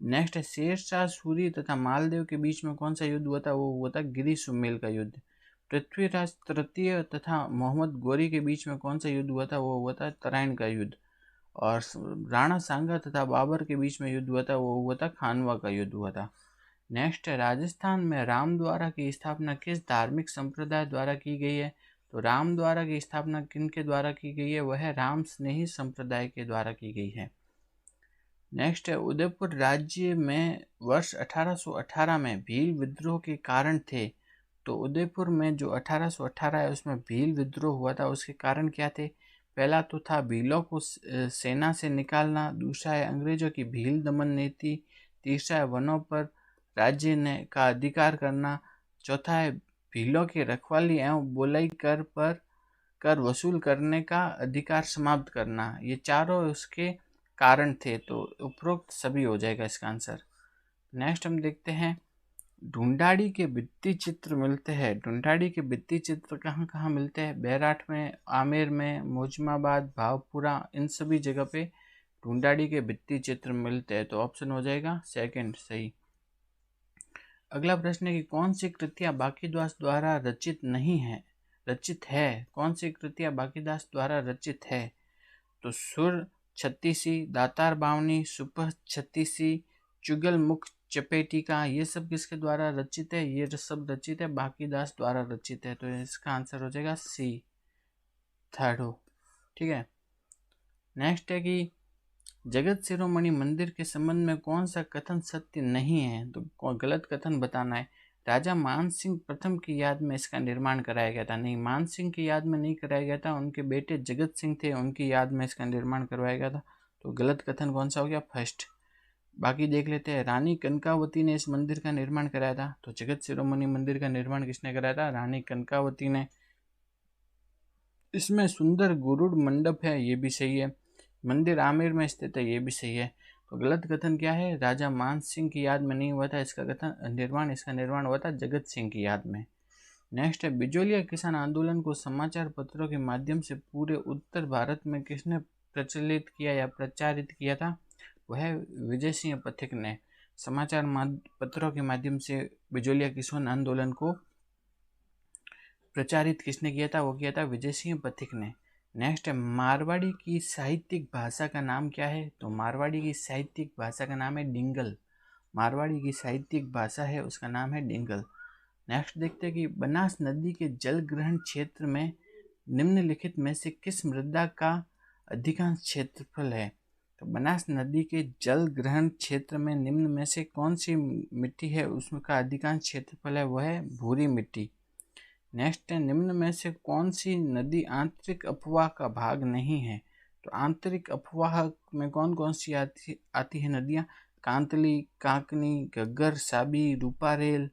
[SPEAKER 1] नेक्स्ट है शेरशाह सूरी तथा मालदेव के बीच में कौन सा युद्ध हुआ था? वो हुआ था गिरी सुमेल का युद्ध। पृथ्वीराज तृतीय तथा मोहम्मद गौरी के बीच में कौन सा युद्ध हुआ था? वो हुआ था तराइन का युद्ध। और राणा सांगा तथा बाबर के बीच में युद्ध हुआ था, वो हुआ था खानवा का युद्ध हुआ था। नेक्स्ट है राजस्थान में रामद्वारा की स्थापना किस धार्मिक संप्रदाय द्वारा की गई है? तो रामद्वारा की स्थापना किन के द्वारा की गई है? वह राम स्नेही संप्रदाय के द्वारा की गई है। नेक्स्ट है उदयपुर राज्य में वर्ष 1818 में भील विद्रोह के कारण थे। तो उदयपुर में जो 1818 है उसमें भील विद्रोह हुआ था, उसके कारण क्या थे? पहला तो था भीलों को सेना से निकालना, दूसरा है अंग्रेजों की भील दमन नीति, तीसरा है वनों पर राज्य का अधिकार करना, चौथा है भीलों की रखवाली एवं बोलाई कर पर कर वसूल करने का अधिकार समाप्त करना, ये चारों उसके कारण थे। तो उपरोक्त सभी हो जाएगा इसका आंसर। नेक्स्ट हम देखते हैं, ढूंढाड़ी के भित्ति चित्र मिलते हैं। ढूंढाड़ी के भित्ति चित्र कहाँ कहाँ मिलते हैं? बैराठ में, आमेर में, मोजमाबाद, भावपुरा, इन सभी जगह पे ढूंढाड़ी के भित्ति चित्र मिलते हैं। तो ऑप्शन हो जाएगा सेकंड सही। अगला प्रश्न है कि कौन सी कृतियां बाकीदास द्वारा रचित है? कौन सी कृतियां बाकीदास द्वारा रचित है? तो सुर छत्तीसी, दातार बावनी, सुपह छत्तीसी, चुगल मुख चपेटिका, ये सब किसके द्वारा रचित है? ये सब रचित है बाकीदास द्वारा रचित है। तो इसका आंसर हो जाएगा सी, थर्ड हो। ठीक है। नेक्स्ट है कि जगत शिरोमणि मंदिर के संबंध में कौन सा कथन सत्य नहीं है? तो गलत कथन बताना है। राजा मान सिंह प्रथम की याद में इसका निर्माण कराया गया था। नहीं, मान सिंह की याद में नहीं कराया गया था, उनके बेटे जगत सिंह थे, उनकी याद में इसका निर्माण करवाया गया था। तो गलत कथन कौन सा हो गया? फर्स्ट। बाकी देख लेते हैं। रानी कनकावती ने इस मंदिर का निर्माण कराया था। तो जगत शिरोमणि मंदिर का निर्माण किसने कराया था? रानी कनकावती ने। इसमें सुंदर गुरुड़ मंडप है, ये भी सही है। मंदिर आमेर में स्थित है, ये भी सही है। तो गलत कथन क्या है? राजा मान सिंह की याद में नहीं हुआ था इसका निर्माण हुआ था जगत सिंह की याद में। नेक्स्ट है, बिजोलिया किसान आंदोलन को समाचार पत्रों के माध्यम से पूरे उत्तर भारत में किसने प्रचलित किया या प्रचारित किया था? वह विजय सिंह पथिक ने। समाचार पत्रों के माध्यम से बिजोलिया किसान आंदोलन को प्रचारित किसने किया था? वो किया था विजय सिंह पथिक ने। नेक्स्ट है, मारवाड़ी की साहित्यिक भाषा का नाम क्या है? तो मारवाड़ी की साहित्यिक भाषा का नाम है डिंगल। मारवाड़ी की साहित्यिक भाषा है, उसका नाम है डिंगल। नेक्स्ट देखते हैं कि बनास नदी के जल ग्रहण क्षेत्र में निम्नलिखित में से किस मृदा का अधिकांश क्षेत्रफल है? तो बनास नदी के जल ग्रहण क्षेत्र में निम्न में से कौन सी मिट्टी है उसका अधिकांश क्षेत्रफल है? वह है भूरी मिट्टी। नेक्स्ट है, निम्न में से कौन सी नदी आंतरिक अपवाह का भाग नहीं है? तो आंतरिक अपवाह में कौन कौन सी आती है नदियाँ? कांतली, काकनी, घग्गर, साबी, रूपारेल।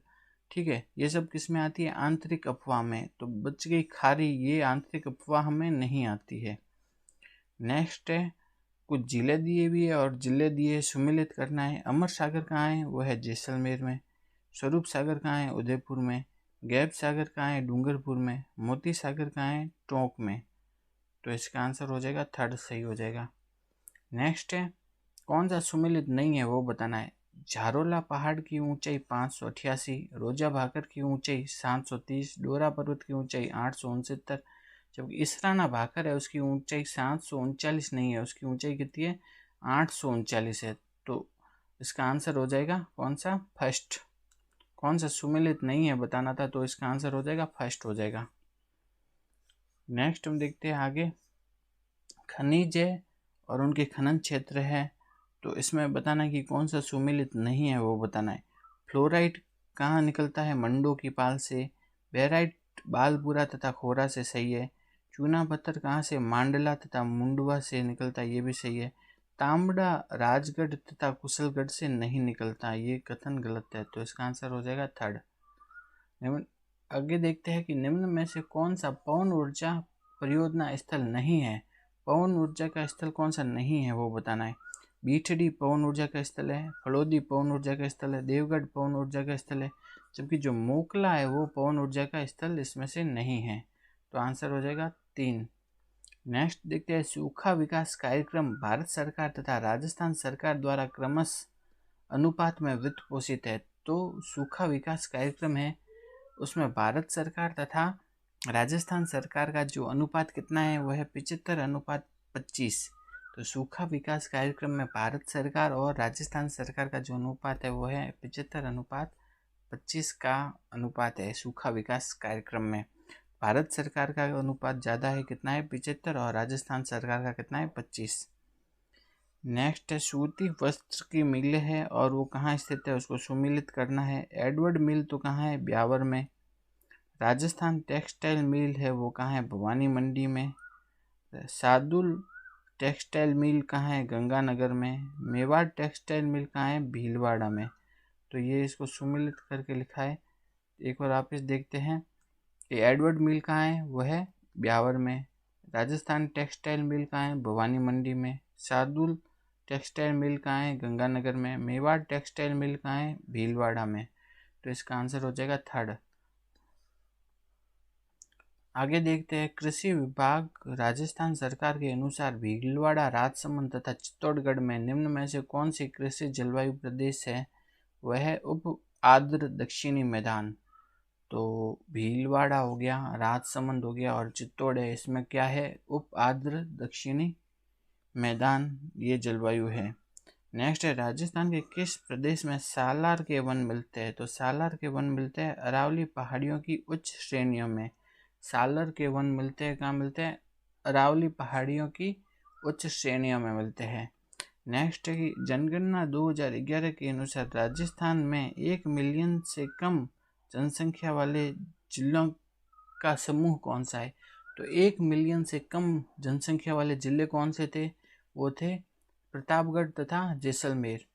[SPEAKER 1] ठीक है, ये सब किस में आती है? आंतरिक अपवाह में। तो बच गई खारी, ये आंतरिक अपवाह में नहीं आती है। नेक्स्ट है, कुछ जिले दिए भी है और जिले दिए सुमिलित करना है। अमर सागर कहाँ है? वो है जैसलमेर में। स्वरूप सागर कहाँ है? उदयपुर में। गैब सागर कहाँ है? डूंगरपुर में। मोती सागर कहाँ है? टोंक में। तो इसका आंसर हो जाएगा थर्ड सही हो जाएगा। नेक्स्ट है, कौन सा सुमिलित नहीं है वो बताना है। झारोला पहाड़ की ऊंचाई 588, रोजा भाकर की ऊंचाई 730, डोरा पर्वत की ऊंचाई 869, जबकि इसराना भाकर है उसकी ऊंचाई 739 नहीं है, उसकी ऊंचाई कितनी है? 839 है। तो इसका आंसर हो जाएगा कौन सा? फर्स्ट। कौन सा सुमिलित नहीं है बताना था, तो इसका आंसर हो जाएगा फर्स्ट हो जाएगा। नेक्स्ट हम देखते हैं आगे, खनिज और उनके खनन क्षेत्र है। तो इसमें बताना है कि कौन सा सुमिलित नहीं है वो बताना है। फ्लोराइट कहाँ निकलता है? मंडो की पाल से। बेराइट बालपुरा तथा खोरा से सही है। चूना पत्थर कहाँ से? मांडला तथा मुंडवा से निकलता है, ये भी सही है। तांबड़ा राजगढ़ तथा कुशलगढ़ से नहीं निकलता, ये कथन गलत है। तो इसका आंसर हो जाएगा थर्ड। आगे देखते हैं कि निम्न में से कौन सा पवन ऊर्जा परियोजना स्थल नहीं है। पवन ऊर्जा का स्थल कौन सा नहीं है वो बताना है। बीठड़ी पवन ऊर्जा का स्थल है, फलोदी पवन ऊर्जा का स्थल है, देवगढ़ पवन ऊर्जा का स्थल है, जबकि जो मोकला है वो पवन ऊर्जा का स्थल इसमें से नहीं है। तो आंसर हो जाएगा 3। नेक्स्ट देखते हैं, सूखा विकास कार्यक्रम भारत सरकार तथा राजस्थान सरकार द्वारा क्रमशः अनुपात में वित्त पोषित है। तो सूखा विकास कार्यक्रम है उसमें भारत सरकार तथा राजस्थान सरकार का जो अनुपात कितना है वह है 75:25। तो सूखा विकास कार्यक्रम में भारत सरकार और राजस्थान सरकार का जो अनुपात है वह है 75:25 का अनुपात है। सूखा विकास कार्यक्रम में भारत सरकार का अनुपात ज़्यादा है, कितना है? 75, और राजस्थान सरकार का कितना है? 25। नेक्स्ट है, सूती वस्त्र की मिल है और वो कहाँ स्थित है उसको सुमिलित करना है। एडवर्ड मिल तो कहाँ है? ब्यावर में। राजस्थान टेक्सटाइल मिल है वो कहाँ है? भवानी मंडी में। सादुल टेक्सटाइल मिल कहाँ है? गंगानगर में। मेवाड़ टेक्सटाइल मिल कहाँ है? भीलवाड़ा में। तो ये इसको सुमिलित करके लिखा है। एक बार वापस देखते हैं, ये एडवर्ड मिल कहाँ है, वो है ब्यावर में। राजस्थान टेक्सटाइल मिल कहाँ है, भवानी मंडी में। शार्दुल टेक्सटाइल मिल कहाँ है, गंगानगर में। मेवाड़ टेक्सटाइल मिल कहाँ है, भीलवाड़ा में। तो इसका आंसर हो जाएगा थर्ड। आगे देखते हैं, कृषि विभाग राजस्थान सरकार के अनुसार भीलवाड़ा, राजसमंद तथा चित्तौड़गढ़ में निम्न में से कौन सी कृषि जलवायु प्रदेश है, वह है उप आर्द्र दक्षिणी मैदान। तो भीलवाड़ा हो गया, राजसमंद हो गया और चित्तौड़ है, इसमें क्या है, उप आर्द्र दक्षिणी मैदान ये जलवायु है। नेक्स्ट है, राजस्थान के किस प्रदेश में सालार के वन मिलते हैं। तो सालार के वन मिलते हैं अरावली पहाड़ियों की उच्च श्रेणियों में। सालार के वन मिलते हैं कहाँ मिलते हैं, अरावली पहाड़ियों की उच्च श्रेणियों में मिलते हैं। नेक्स्ट है कि जनगणना 2011 के अनुसार राजस्थान में 1 मिलियन से कम जनसंख्या वाले जिलों का समूह कौन सा है। तो 1 मिलियन से कम जनसंख्या वाले जिले कौन से थे, वो थे प्रतापगढ़ तथा जैसलमेर।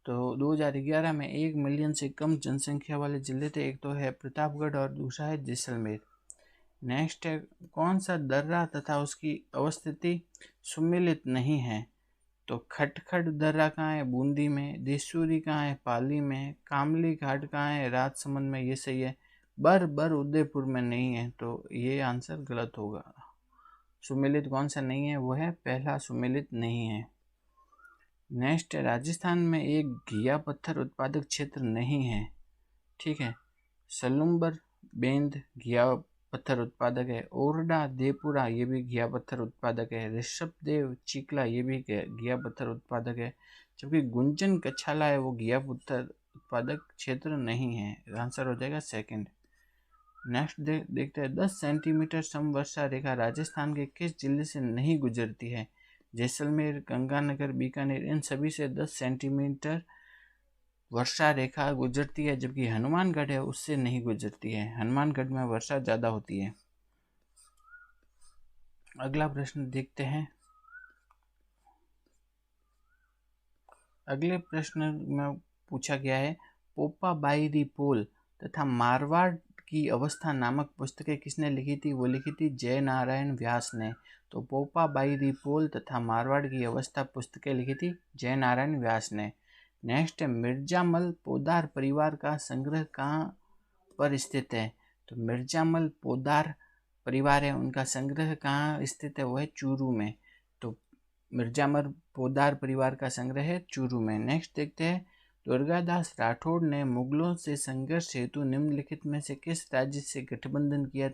[SPEAKER 1] तो 2011 में 1 मिलियन से कम जनसंख्या वाले जिले थे, एक तो है प्रतापगढ़ और दूसरा है जैसलमेर। नेक्स्ट है, कौन सा दर्रा तथा उसकी अवस्थिति सुमेलित नहीं है। तो खटखट दर्रा कहाँ है, बूंदी में। देसूरी कहाँ है, पाली में। कामली घाट कहाँ है, राजसमंद में, ये सही है। बर उदयपुर में नहीं है, तो ये आंसर गलत होगा। सुमेलित कौन सा नहीं है, वो है पहला, सुमेलित नहीं है। नेक्स्ट है, राजस्थान में एक घिया पत्थर उत्पादक क्षेत्र नहीं है, ठीक है। सलुम्बर बेंद घिया पत्थर उत्पादक है। ओरडा देपुरा ये भी घिया पत्थर उत्पादक है। ऋषभदेव चिकला ये भी घिया पत्थर उत्पादक है। जबकि गुंजन कछाला है वो घिया पत्थर उत्पादक क्षेत्र नहीं है। आंसर हो जाएगा सेकंड। नेक्स्ट देखते हैं, 10 सेंटीमीटर समवर्षा रेखा राजस्थान के किस जिले से नहीं गुजरती है। जैसलमेर, गंगानगर, बीकानेर, इन सभी से 10 सेंटीमीटर वर्षा रेखा गुजरती है, जबकि हनुमानगढ़ है उससे नहीं गुजरती है। हनुमानगढ़ में वर्षा ज़्यादा होती है। अगला प्रश्न देखते हैं। अगले प्रश्न में पूछा गया है, पोपा बाई पोल तथा मारवाड़ की अवस्था नामक पुस्तकें किसने लिखी थी। वो लिखी थी जय नारायण व्यास ने। तो पोपा बाई पोल तथा मारवाड़ की अवस्था पुस्तकें लिखी थी जय नारायण व्यास ने। नेक्स्ट है, मिर्जामल पोदार परिवार का संग्रह कहाँ पर स्थित है। तो मिर्जामल पोदार परिवार है, उनका संग्रह कहाँ स्थित है, वो है चूरू में। तो मिर्जामल पोदार परिवार का संग्रह है चूरू में। नेक्स्ट देखते हैं, दुर्गादास राठौड़ ने मुगलों से संघर्ष हेतु निम्नलिखित में से किस राज्य से गठबंधन किया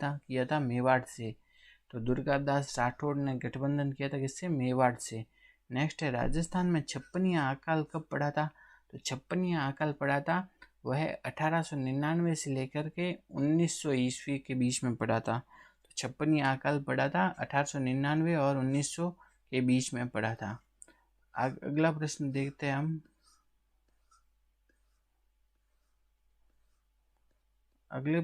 [SPEAKER 1] था, मेवाड़ से। तो दुर्गादास राठौड़ ने गठबंधन किया था किससे, मेवाड़ से। नेक्स्ट है, राजस्थान में 56वां अकाल कब पड़ा था। तो 56वां अकाल पड़ा था वह 1899 से लेकर के 1900 ईस्वी के बीच में पड़ा था। तो 56वां अकाल पड़ा था 1899 और 1900 के बीच में पड़ा था। अगला प्रश्न देखते हैं हम। अगले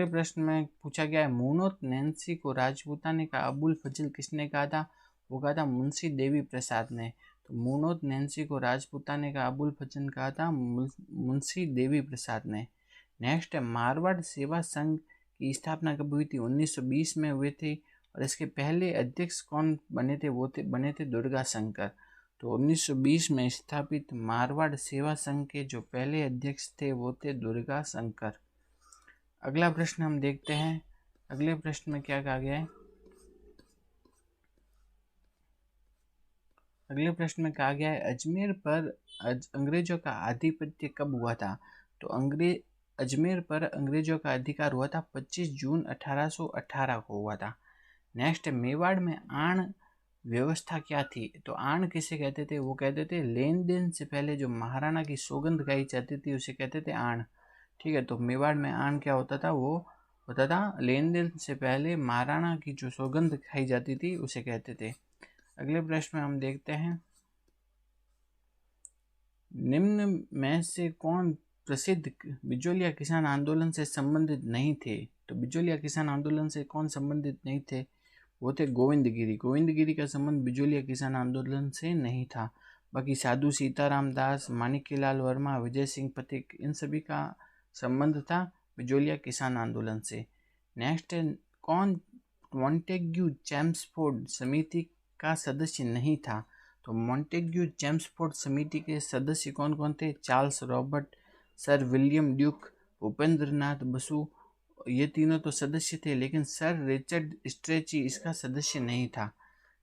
[SPEAKER 1] प्रश्न में पूछा गया है, मुनोत नैन्सी को राजपूताने का अबुल फजल किसने कहा था। वो कहा था मुंशी देवी प्रसाद ने। तो मुनोत नैन्सी को राजपूताने का अबुल फजल कहा था मुंशी देवी प्रसाद ने। नेक्स्ट है, मारवाड़ सेवा संघ की स्थापना कब हुई थी। 1920 में हुए थे और इसके पहले अध्यक्ष कौन बने थे, वो बने थे दुर्गा शंकर। तो 1920 में स्थापित मारवाड़ सेवा संघ के जो पहले अध्यक्ष थे वो थे दुर्गा शंकर। अगला प्रश्न हम देखते हैं। अगले प्रश्न में क्या कहा गया है। अगले प्रश्न में कहा गया है, अजमेर पर अंग्रेजों का आधिपत्य कब हुआ था। तो अजमेर पर अंग्रेजों का अधिकार हुआ था 25 जून 1818 को हुआ था। नेक्स्ट, मेवाड़ में आण व्यवस्था क्या थी। तो आण किसे कहते थे, वो कहते थे लेन देन से पहले जो महाराणा की सौगंध गाई जाती थी उसे कहते थे आण, ठीक है। तो मेवाड़ में आण क्या होता था, वो होता था लेन देन से पहले महाराणा की जो सौगंध खाई जाती थी उसे कहते थे। अगले प्रश्न में हम देखते हैं, निम्न में से कौन प्रसिद्ध बिजोलिया किसान आंदोलन से संबंधित नहीं थे। तो बिजोलिया किसान आंदोलन से कौन संबंधित नहीं थे, वो थे गोविंद गिरी। गोविंद गिरी का संबंध बिजोलिया किसान आंदोलन से नहीं था। बाकी साधु सीताराम दास, माणिक्यलाल वर्मा, विजय सिंह पथिक, इन सभी का संबंध था बिजोलिया किसान आंदोलन से। नेक्स्ट है, कौन मॉन्टेग्यू चेम्सफोर्ड समिति का सदस्य नहीं था? तो मॉन्टेग्यू चेम्सफोर्ड समिति के सदस्य कौन कौन थे? Charles Robert, sir William Duke, Bhupendranath Basu, ये तीनों तो सदस्य थे, लेकिन सर रिचर्ड स्ट्रेची इसका सदस्य नहीं था।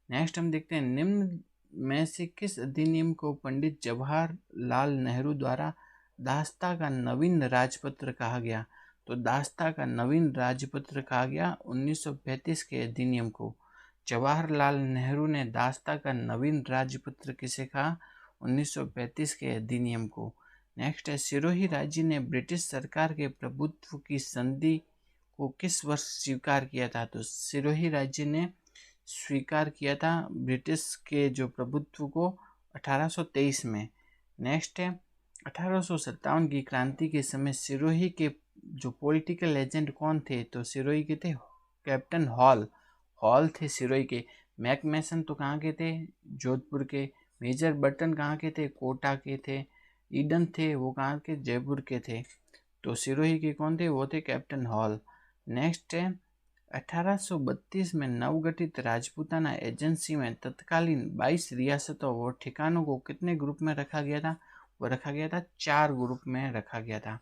[SPEAKER 1] नेक्स्ट हम देखते हैं, निम्न में से किस अधिनियम को पंडित जवाहरलाल नेहरू द्वारा दास्ता का नवीन राजपत्र कहा गया? तो दास्ता का नवीन राजपत्र कहा गया 1935 के अधिनियम को। जवाहरलाल नेहरू ने दास्ता का नवीन राजपत्र किसे कहा? 1935 के अधिनियम को। नेक्स्ट है, सिरोही राज्य ने ब्रिटिश सरकार के प्रभुत्व की संधि को किस वर्ष स्वीकार किया था? तो सिरोही राज्य ने स्वीकार किया था ब्रिटिश के जो प्रभुत्व को 1823 में। नेक्स्ट है, 1857 की क्रांति के समय सिरोही के जो पॉलिटिकल एजेंट कौन थे? तो सिरोही के थे कैप्टन हॉल थे सिरोही के। मैकमेसन तो कहाँ के थे? जोधपुर के। मेजर बर्टन कहाँ के थे? कोटा के थे। ईडन थे, वो कहाँ के? जयपुर के थे। तो सिरोही के कौन थे? वो थे कैप्टन हॉल। नेक्स्ट है, 1832 में नवगठित राजपूताना एजेंसी में तत्कालीन 22 रियासतों और ठिकानों को कितने ग्रुप में रखा गया था? वो रखा गया था 4 ग्रुप में रखा गया था।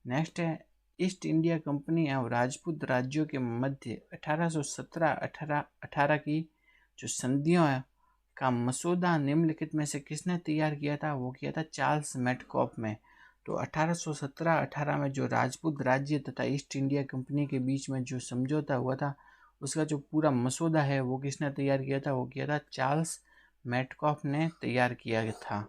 [SPEAKER 1] नेक्स्ट है, ईस्ट इंडिया कंपनी एवं राजपूत राज्यों के मध्य 1817-18 की जो संधियों का मसौदा निम्नलिखित में से किसने तैयार किया था? वो किया था चार्ल्स मेटकॉफ में। तो 1817-18 में जो राजपूत राज्य तथा ईस्ट इंडिया कंपनी के बीच में जो समझौता हुआ था, उसका जो पूरा मसौदा है वो किसने तैयार किया था? वो किया था चार्ल्स मेटकॉफ ने तैयार किया था।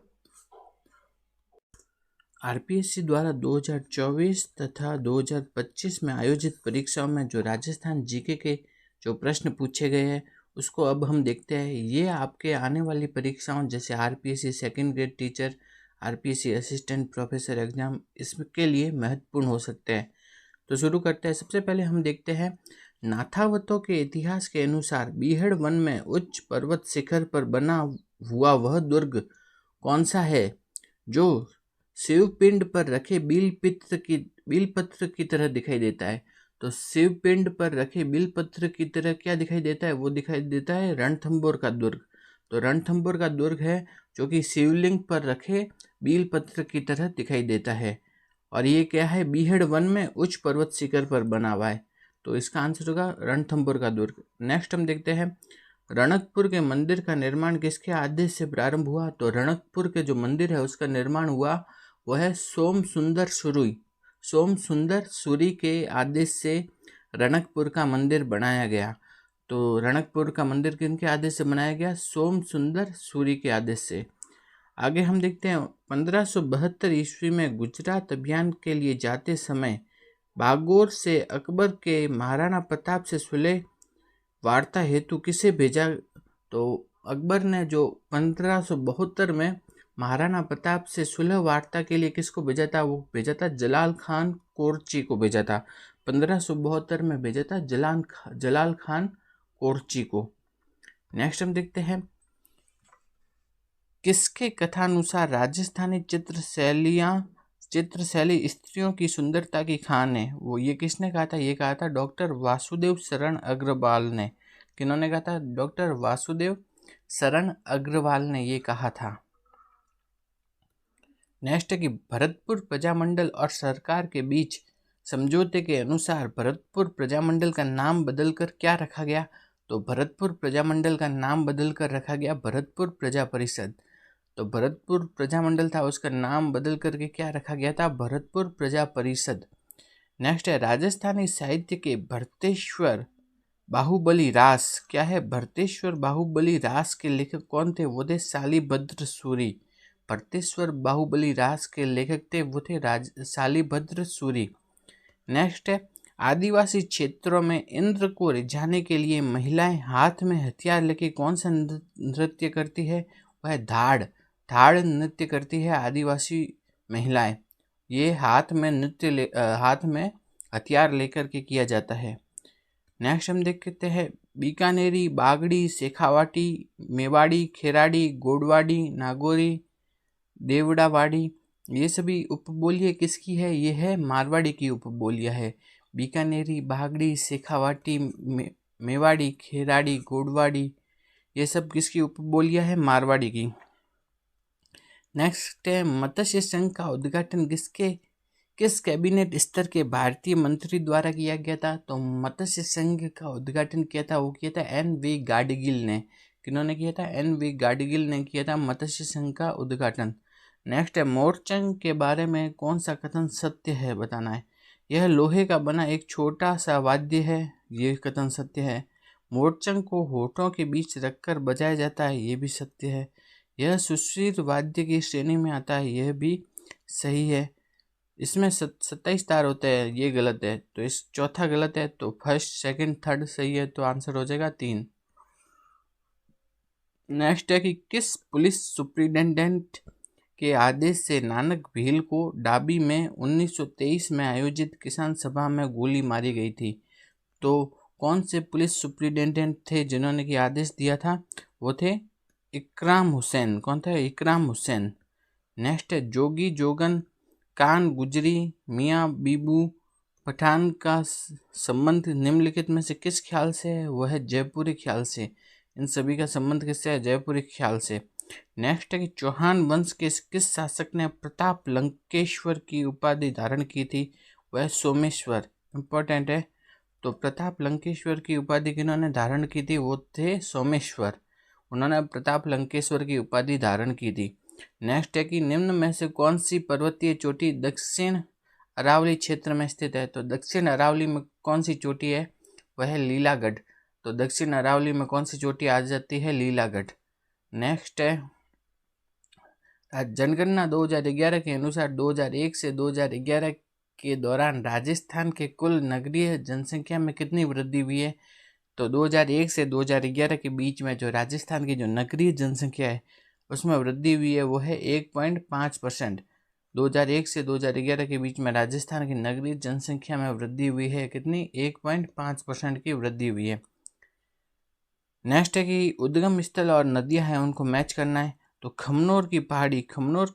[SPEAKER 1] आरपीएससी द्वारा 2024 तथा 2025 में आयोजित परीक्षाओं में जो राजस्थान जीके के जो प्रश्न पूछे गए हैं उसको अब हम देखते हैं। ये आपके आने वाली परीक्षाओं जैसे RPSC second grade teacher, RPSC assistant professor exam, इसके लिए महत्वपूर्ण हो सकते हैं। तो शुरू करते हैं। सबसे पहले हम देखते हैं, नाथावतों के इतिहास के अनुसार बीहड़ वन में उच्च पर्वत शिखर पर बना हुआ वह दुर्ग कौन सा है जो शिवपिंड पर रखे बिलपत्र की तरह दिखाई देता है? तो शिवपिंड पर रखे बिलपत्र की तरह क्या दिखाई देता है? वो दिखाई देता है रणथंभौर का दुर्ग। तो रणथंभौर का दुर्ग है जो कि शिवलिंग पर रखे बिलपत्र की तरह दिखाई देता है। और ये क्या है? बीहड़ वन में उच्च पर्वत शिखर पर बना हुआ है। तो इसका आंसर होगा रणथंभौर का दुर्ग। नेक्स्ट हम देखते हैं, रणकपुर के मंदिर का निर्माण किसके आदेश से प्रारंभ हुआ? तो रणकपुर के जो मंदिर है उसका निर्माण हुआ वह है सोम सुंदर सूरी के आदेश से रणकपुर का मंदिर बनाया गया। तो रणकपुर का मंदिर किनके आदेश से बनाया गया? सोम सुंदर सूरी के आदेश से। आगे हम देखते हैं, 1572 ईस्वी में गुजरात अभियान के लिए जाते समय बागौर से अकबर के महाराणा प्रताप से सुलह वार्ता हेतु किसे भेजा? तो अकबर ने जो 1572 में महाराणा प्रताप से सुलह वार्ता के लिए किसको भेजा था? वो भेजा था जलाल खान कोरची को भेजा था। 1572 में भेजा था जलाल खान कोरची को। नेक्स्ट हम देखते हैं, किसके कथानुसार राजस्थानी चित्रशैली स्त्रियों की सुंदरता की खान है? वो ये किसने कहा था? ये कहा था डॉक्टर वासुदेव शरण अग्रवाल ने। किन्होंने कहा था? डॉक्टर वासुदेव शरण अग्रवाल ने ये कहा था। नेक्स्ट है कि भरतपुर प्रजामंडल और सरकार के बीच समझौते के अनुसार भरतपुर प्रजामंडल का नाम बदलकर क्या रखा गया? तो भरतपुर प्रजामंडल का नाम बदलकर रखा गया भरतपुर प्रजा परिषद। तो भरतपुर प्रजामंडल था, उसका नाम बदल करके क्या रखा गया था? भरतपुर प्रजा परिषद। नेक्स्ट है, राजस्थानी साहित्य के भरतेश्वर बाहुबली रास क्या है? भरतेश्वर बाहुबली रास के लेखक कौन थे? वो थे शालिभद्र सूरी। भरतेश्वर बाहुबली रास के लेखक थे वो थे शालिभद्र सूरी। नेक्स्ट है, आदिवासी क्षेत्रों में इंद्र को रिझाने के लिए महिलाएं हाथ में हथियार लेके कौन सा नृत्य करती है? वह धाड़ नृत्य करती है आदिवासी महिलाएं। ये हाथ में हथियार लेकर के किया जाता है। नेक्स्ट हम देखते हैं, बीकानेरी, बागड़ी, शेखावाटी, मेवाड़ी, खेराड़ी, गोडवाड़ी, नागौरी, देवड़ावाड़ी, ये सभी उपबोलियाँ किसकी है? ये है मारवाड़ी की उपबोलियाँ है। बीकानेरी, बागड़ी, शेखावाटी, मेवाड़ी, खेराड़ी, गोडवाड़ी, ये सब किसकी उपबोलियाँ है? मारवाड़ी की। नेक्स्ट है मत्स्य संघ का उद्घाटन किस कैबिनेट स्तर के भारतीय मंत्री द्वारा किया गया था? तो मत्स्य संघ का उद्घाटन किया था, वो किया था एन.वी. गाडगिल ने। किन्होंने किया था? एन.वी. गाडगिल ने किया था मत्स्य संघ का उद्घाटन। नेक्स्ट है मोरचंग के बारे में कौन सा कथन सत्य है, बताना है। यह लोहे का बना एक छोटा सा वाद्य है, ये कथन सत्य है। मोरचंग को होठों के बीच रखकर बजाया जाता है, ये भी सत्य है। यह सुश्रुत वाद्य की श्रेणी में आता है, यह भी सही है। इसमें 27 तार होते हैं, ये गलत है, तो इस चौथा गलत है, तो फर्स्ट, सेकंड, थर्ड सही है, तो आंसर हो जाएगा 3। नेक्स्ट है कि किस पुलिस सुप्रिटेंडेंट के आदेश से नानक भील को डाबी में 1923 में आयोजित किसान सभा में गोली मारी गई थी? तो कौन से पुलिस सुप्रिटेंडेंट थे जिन्होंने कि आदेश दिया था? वो थे इकराम हुसैन। कौन था? इकराम हुसैन। नेक्स्ट है जोगी जोगन, कान गुजरी, मियाँ बीबू पठान का संबंध निम्नलिखित में से किस ख्याल से है? वह है जयपुरी ख्याल से। इन सभी का संबंध किससे है? जयपुरी ख्याल से। नेक्स्ट है कि चौहान वंश के किस शासक ने प्रताप लंकेश्वर की उपाधि धारण की थी? वह सोमेश्वर। इंपॉर्टेंट है। तो प्रताप लंकेश्वर की उपाधि किन्होंने धारण की थी? वो थे सोमेश्वर। उन्होंने प्रताप लंकेश्वर की उपाधि धारण की थी। नेक्स्ट है कि निम्न में से कौन सी पर्वतीय चोटी दक्षिण अरावली क्षेत्र में स्थित है? तो दक्षिण अरावली में कौन सी चोटी है? वह है लीलागढ़। तो दक्षिण अरावली में कौन सी चोटी आ जाती है? लीलागढ़। नेक्स्ट है जनगणना 2011 के अनुसार 2001 से 2011 के दौरान राजस्थान के कुल नगरीय जनसंख्या में कितनी वृद्धि हुई है? तो 2001 से 2011 के बीच में जो राजस्थान की जो नगरीय जनसंख्या है उसमें वृद्धि हुई है, वो है 1.5%। 2001 से 2011 के बीच में राजस्थान की नगरीय जनसंख्या में वृद्धि हुई है, कितनी? 1.5% की वृद्धि हुई है। नेक्स्ट है कि उद्गम स्थल और नदियां हैं उनको मैच करना है। तो खमनोर की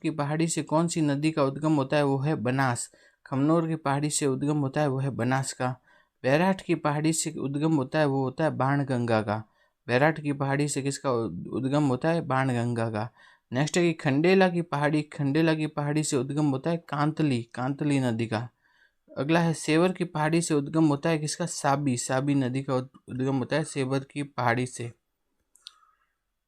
[SPEAKER 1] पहाड़ी से कौन सी नदी का उद्गम होता है? वो है बनास। खमनोर की पहाड़ी से उद्गम होता है, वो है बनास का। बैराठ की पहाड़ी से उद्गम होता है, वो होता है बाणगंगा का। बैराठ की पहाड़ी से किसका उद्गम होता है? बाणगंगा का। नेक्स्ट है कि खंडेला की पहाड़ी से उद्गम होता है कांतली नदी का। अगला है सेवर की पहाड़ी से उद्गम होता है किसका? साबी नदी का उद्गम होता है सेवर की पहाड़ी से।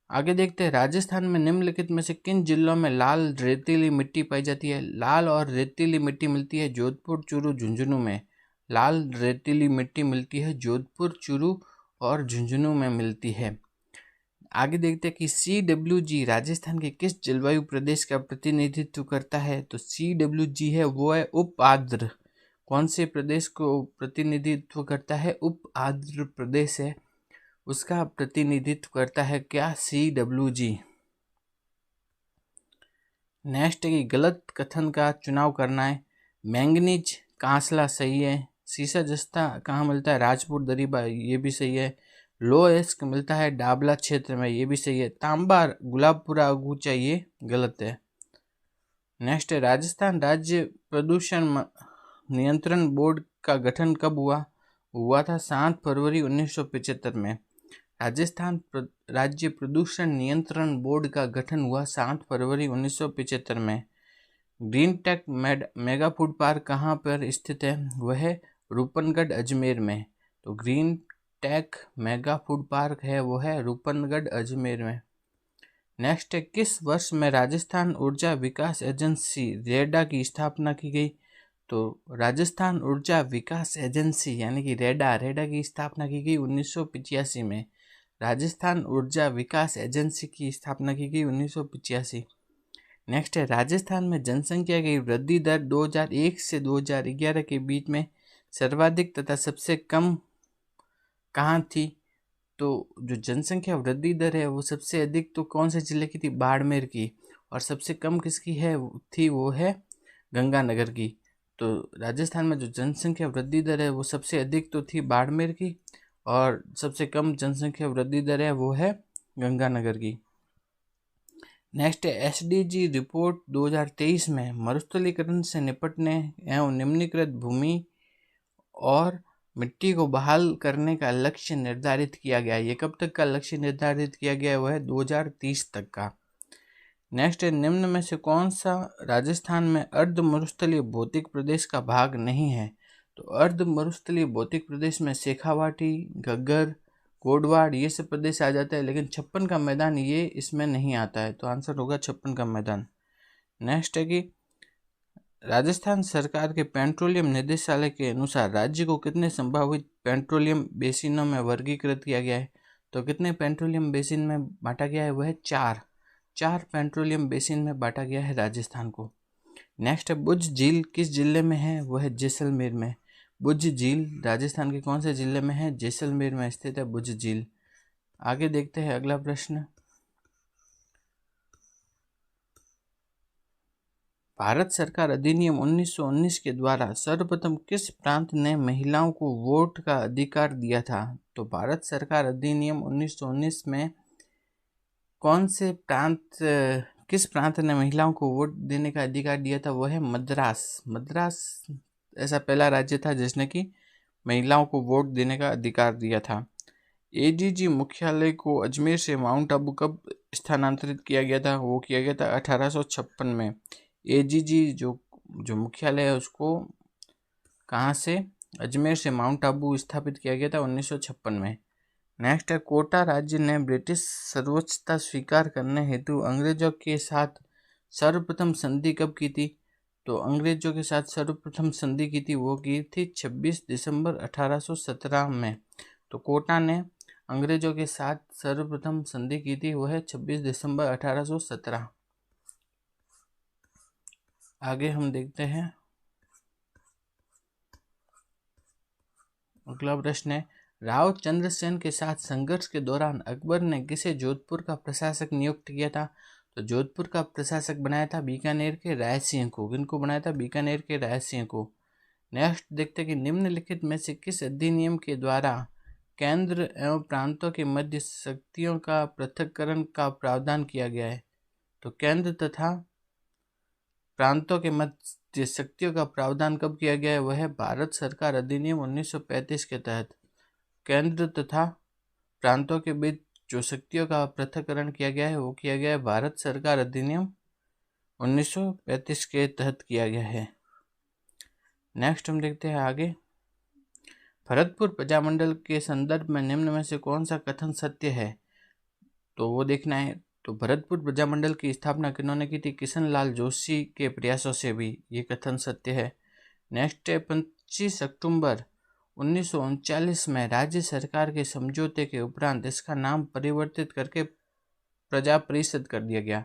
[SPEAKER 1] आगे देखते हैं राजस्थान में निम्नलिखित में से किन जिलों में लाल रेतीली मिट्टी पाई जाती है? लाल और रेतीली मिट्टी मिलती है जोधपुर, चूरू, झुंझुनू में। लाल रेतीली मिट्टी मिलती है जोधपुर, चूरू और झुंझुनू में मिलती है। आगे देखते हैं कि CWG राजस्थान के किस जलवायु प्रदेश का प्रतिनिधित्व करता है? तो CWG है वो है उप आर्द्र। कौन से प्रदेश को प्रतिनिधित्व करता है? उप आर्द्र प्रदेश है, उसका प्रतिनिधित्व करता है क्या? CWG। नेक्स्ट है कि गलत कथन का चुनाव करना है। मैंगनीज कांसला सही है। सीसा जस्ता कहाँ मिलता है? राजपुर दरीबा, ये भी सही है। लोएस्क मिलता है डाबला क्षेत्र में, ये भी सही है। तांबा गुलाबपुरा अगूचा, ये गलत है। नेक्स्ट है राजस्थान राज्य प्रदूषण नियंत्रण बोर्ड का गठन कब हुआ था? 7 फरवरी 1975 में। राजस्थान राज्य प्रदूषण नियंत्रण बोर्ड का गठन हुआ 7 फरवरी 1975 में। Green tech mega food park कहाँ पर स्थित है? वह है रूपनगढ़ अजमेर में। तो green tech mega food park है वो है रूपनगढ़ अजमेर में। नेक्स्ट है किस वर्ष में राजस्थान ऊर्जा विकास एजेंसी रेडा की स्थापना की गई? तो राजस्थान ऊर्जा विकास एजेंसी यानी कि रेडा की स्थापना की गई 1985 में। राजस्थान ऊर्जा विकास एजेंसी की स्थापना की गई 1985। नेक्स्ट है राजस्थान में जनसंख्या की वृद्धि दर 2001 से 2011 के बीच में सर्वाधिक तथा सबसे कम कहाँ थी? तो जो जनसंख्या वृद्धि दर है वो सबसे अधिक तो कौन से जिले की थी? बाड़मेर की। और सबसे कम किसकी है थी? वो है गंगानगर की। तो राजस्थान में जो जनसंख्या वृद्धि दर है वो सबसे अधिक तो थी बाड़मेर की, और सबसे कम जनसंख्या वृद्धि दर है वो है गंगानगर की। नेक्स्ट है एसडीजी रिपोर्ट 2023 में मरुस्थलीकरण से निपटने एवं निम्नलिखित भूमि और मिट्टी को बहाल करने का लक्ष्य निर्धारित किया गया है। ये कब तक का लक्ष्य निर्धारित किया गया है? वो है 2030 तक का। नेक्स्ट है निम्न में से कौन सा राजस्थान में अर्ध मरुस्थलीय भौतिक प्रदेश का भाग नहीं है? तो अर्ध मरुस्थलीय भौतिक प्रदेश में शेखावाटी, घग्गर, कोटवाड़ ये सब प्रदेश आ जाता है, लेकिन 56 का मैदान ये इसमें नहीं आता है, तो आंसर होगा 56 का मैदान। नेक्स्ट है कि राजस्थान सरकार के पेट्रोलियम निदेशालय के अनुसार राज्य को कितने संभावित पेट्रोलियम बेसिनों में वर्गीकृत किया गया है? तो कितने पेट्रोलियम बेसिन में बांटा गया है? वह है चार पेट्रोलियम बेसिन में बांटा गया है राजस्थान को। नेक्स्ट है बुज झील किस जिले में है? वह है जैसलमेर में। बुज झील राजस्थान के कौन से जिले में है? जैसलमेर में स्थित है बुज झील। आगे देखते हैं अगला प्रश्न। भारत सरकार अधिनियम 1919 के द्वारा सर्वप्रथम किस प्रांत ने महिलाओं को वोट का अधिकार दिया था? तो भारत सरकार अधिनियम 1919 में कौन से किस प्रांत ने महिलाओं को वोट देने का अधिकार दिया था? वो है मद्रास ऐसा पहला राज्य था जिसने कि महिलाओं को वोट देने का अधिकार दिया था। एडीजी मुख्यालय को अजमेर से माउंट आबू कब स्थानांतरित किया गया था? वो किया गया था 1856 में। एडीजी जो मुख्यालय है उसको कहाँ से? अजमेर से माउंट आबू स्थापित किया गया था 1956 में। नेक्स्ट है कोटा राज्य ने ब्रिटिश सर्वोच्चता स्वीकार करने हेतु अंग्रेजों के साथ सर्वप्रथम संधि कब की थी? तो अंग्रेजों के साथ सर्वप्रथम संधि की थी वो की थी 26 दिसंबर 1817 में। तो कोटा ने अंग्रेजों के साथ सर्वप्रथम संधि की थी वो है 26 दिसंबर 1817। आगे हम देखते हैं अगला प्रश्न है राव चंद्रसेन के साथ संघर्ष के दौरान अकबर ने किसे जोधपुर का प्रशासक नियुक्त किया था? तो जोधपुर का प्रशासक बनाया था बीकानेर के राय सिंह को। किनको बनाया था? बीकानेर के राय सिंह को। नेक्स्ट देखते हैं कि निम्नलिखित में से किस अधिनियम के द्वारा केंद्र एवं प्रांतों के मध्य शक्तियों का पृथक्करण का प्रावधान किया गया है? तो केंद्र तथा प्रांतों के मध्य शक्तियों का प्रावधान कब किया गया है? वह है भारत सरकार अधिनियम 1935 के तहत। केंद्र तथा प्रांतों के बीच जो शक्तियों का पृथक्करण किया गया है वो किया गया है भारत सरकार अधिनियम 1935 के तहत किया गया है। नेक्स्ट हम देखते हैं आगे। भरतपुर प्रजामंडल के संदर्भ में निम्न में से कौन सा कथन सत्य है? तो वो देखना है। तो भरतपुर प्रजामंडल की स्थापना किन्होंने की थी? किशनलाल जोशी के प्रयासों से भी ये कथन सत्य है। नेक्स्ट है 25 अक्टूबर 1939 में राज्य सरकार के समझौते के उपरांत इसका नाम परिवर्तित करके प्रजा परिषद कर दिया गया।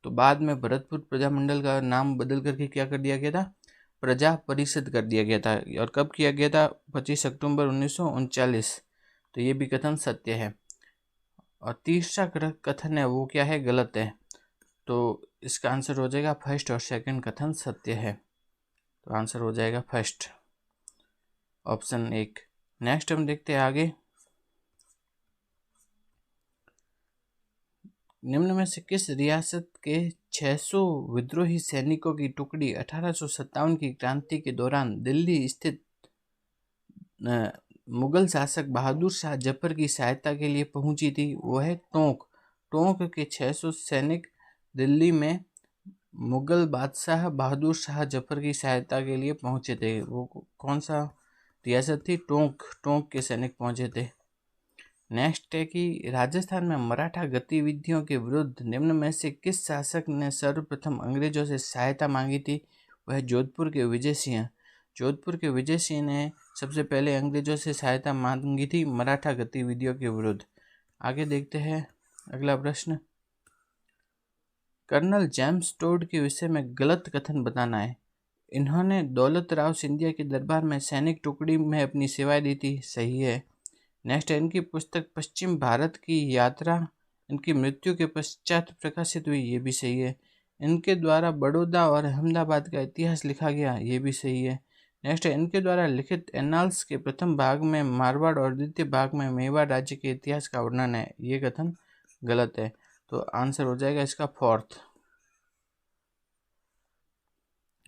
[SPEAKER 1] तो बाद में भरतपुर प्रजामंडल का नाम बदल करके क्या कर दिया गया था? प्रजा परिषद कर दिया गया था। और कब किया गया था? 25 अक्टूबर 1939। तो ये भी कथन सत्य है। और तीसरा कथन है वो क्या है? गलत है। तो इसका आंसर हो जाएगा फर्स्ट और सेकंड कथन सत्य है। तो आंसर हो जाएगा फर्स्ट, ऑप्शन 1। नेक्स्ट हम देखते हैं आगे। निम्न में से किस रियासत के 600 विद्रोही सैनिकों की टुकड़ी 1857 की क्रांति के दौरान दिल्ली स्थित मुगल शासक बहादुर शाह जफर की सहायता के लिए पहुंची थी? वो है टोंक के 600 सैनिक दिल्ली में मुगल बादशाह बहादुर शाह जफर की सहायता के लिए पहुंचे थे। वो कौन सा रियासत थी? टोंक के सैनिक पहुंचे थे। नेक्स्ट है कि राजस्थान में मराठा गतिविधियों के विरुद्ध निम्न में से किस शासक ने सर्वप्रथम अंग्रेजों से सहायता मांगी थी? वह जोधपुर के विजय सिंह। जोधपुर के विजय सिंह ने सबसे पहले अंग्रेजों से सहायता मांगी थी मराठा गतिविधियों के विरुद्ध। आगे देखते हैं अगला प्रश्न। कर्नल जेम्स टोड के विषय में गलत कथन बताना है। इन्होंने दौलत राव सिंधिया के दरबार में सैनिक टुकड़ी में अपनी सेवाएं दी थी। सही है। नेक्स्ट है इनकी पुस्तक पश्चिम भारत की यात्रा इनकी मृत्यु के पश्चात प्रकाशित हुई। ये भी सही है। इनके द्वारा बड़ौदा और अहमदाबाद का इतिहास लिखा गया। ये भी सही है। नेक्स्ट है, इनके द्वारा लिखित एनाल्स के प्रथम भाग में मारवाड़ और द्वितीय भाग में मेवाड़ राज्य के इतिहास का वर्णन है। ये कथन गलत है, तो आंसर हो जाएगा इसका फोर्थ।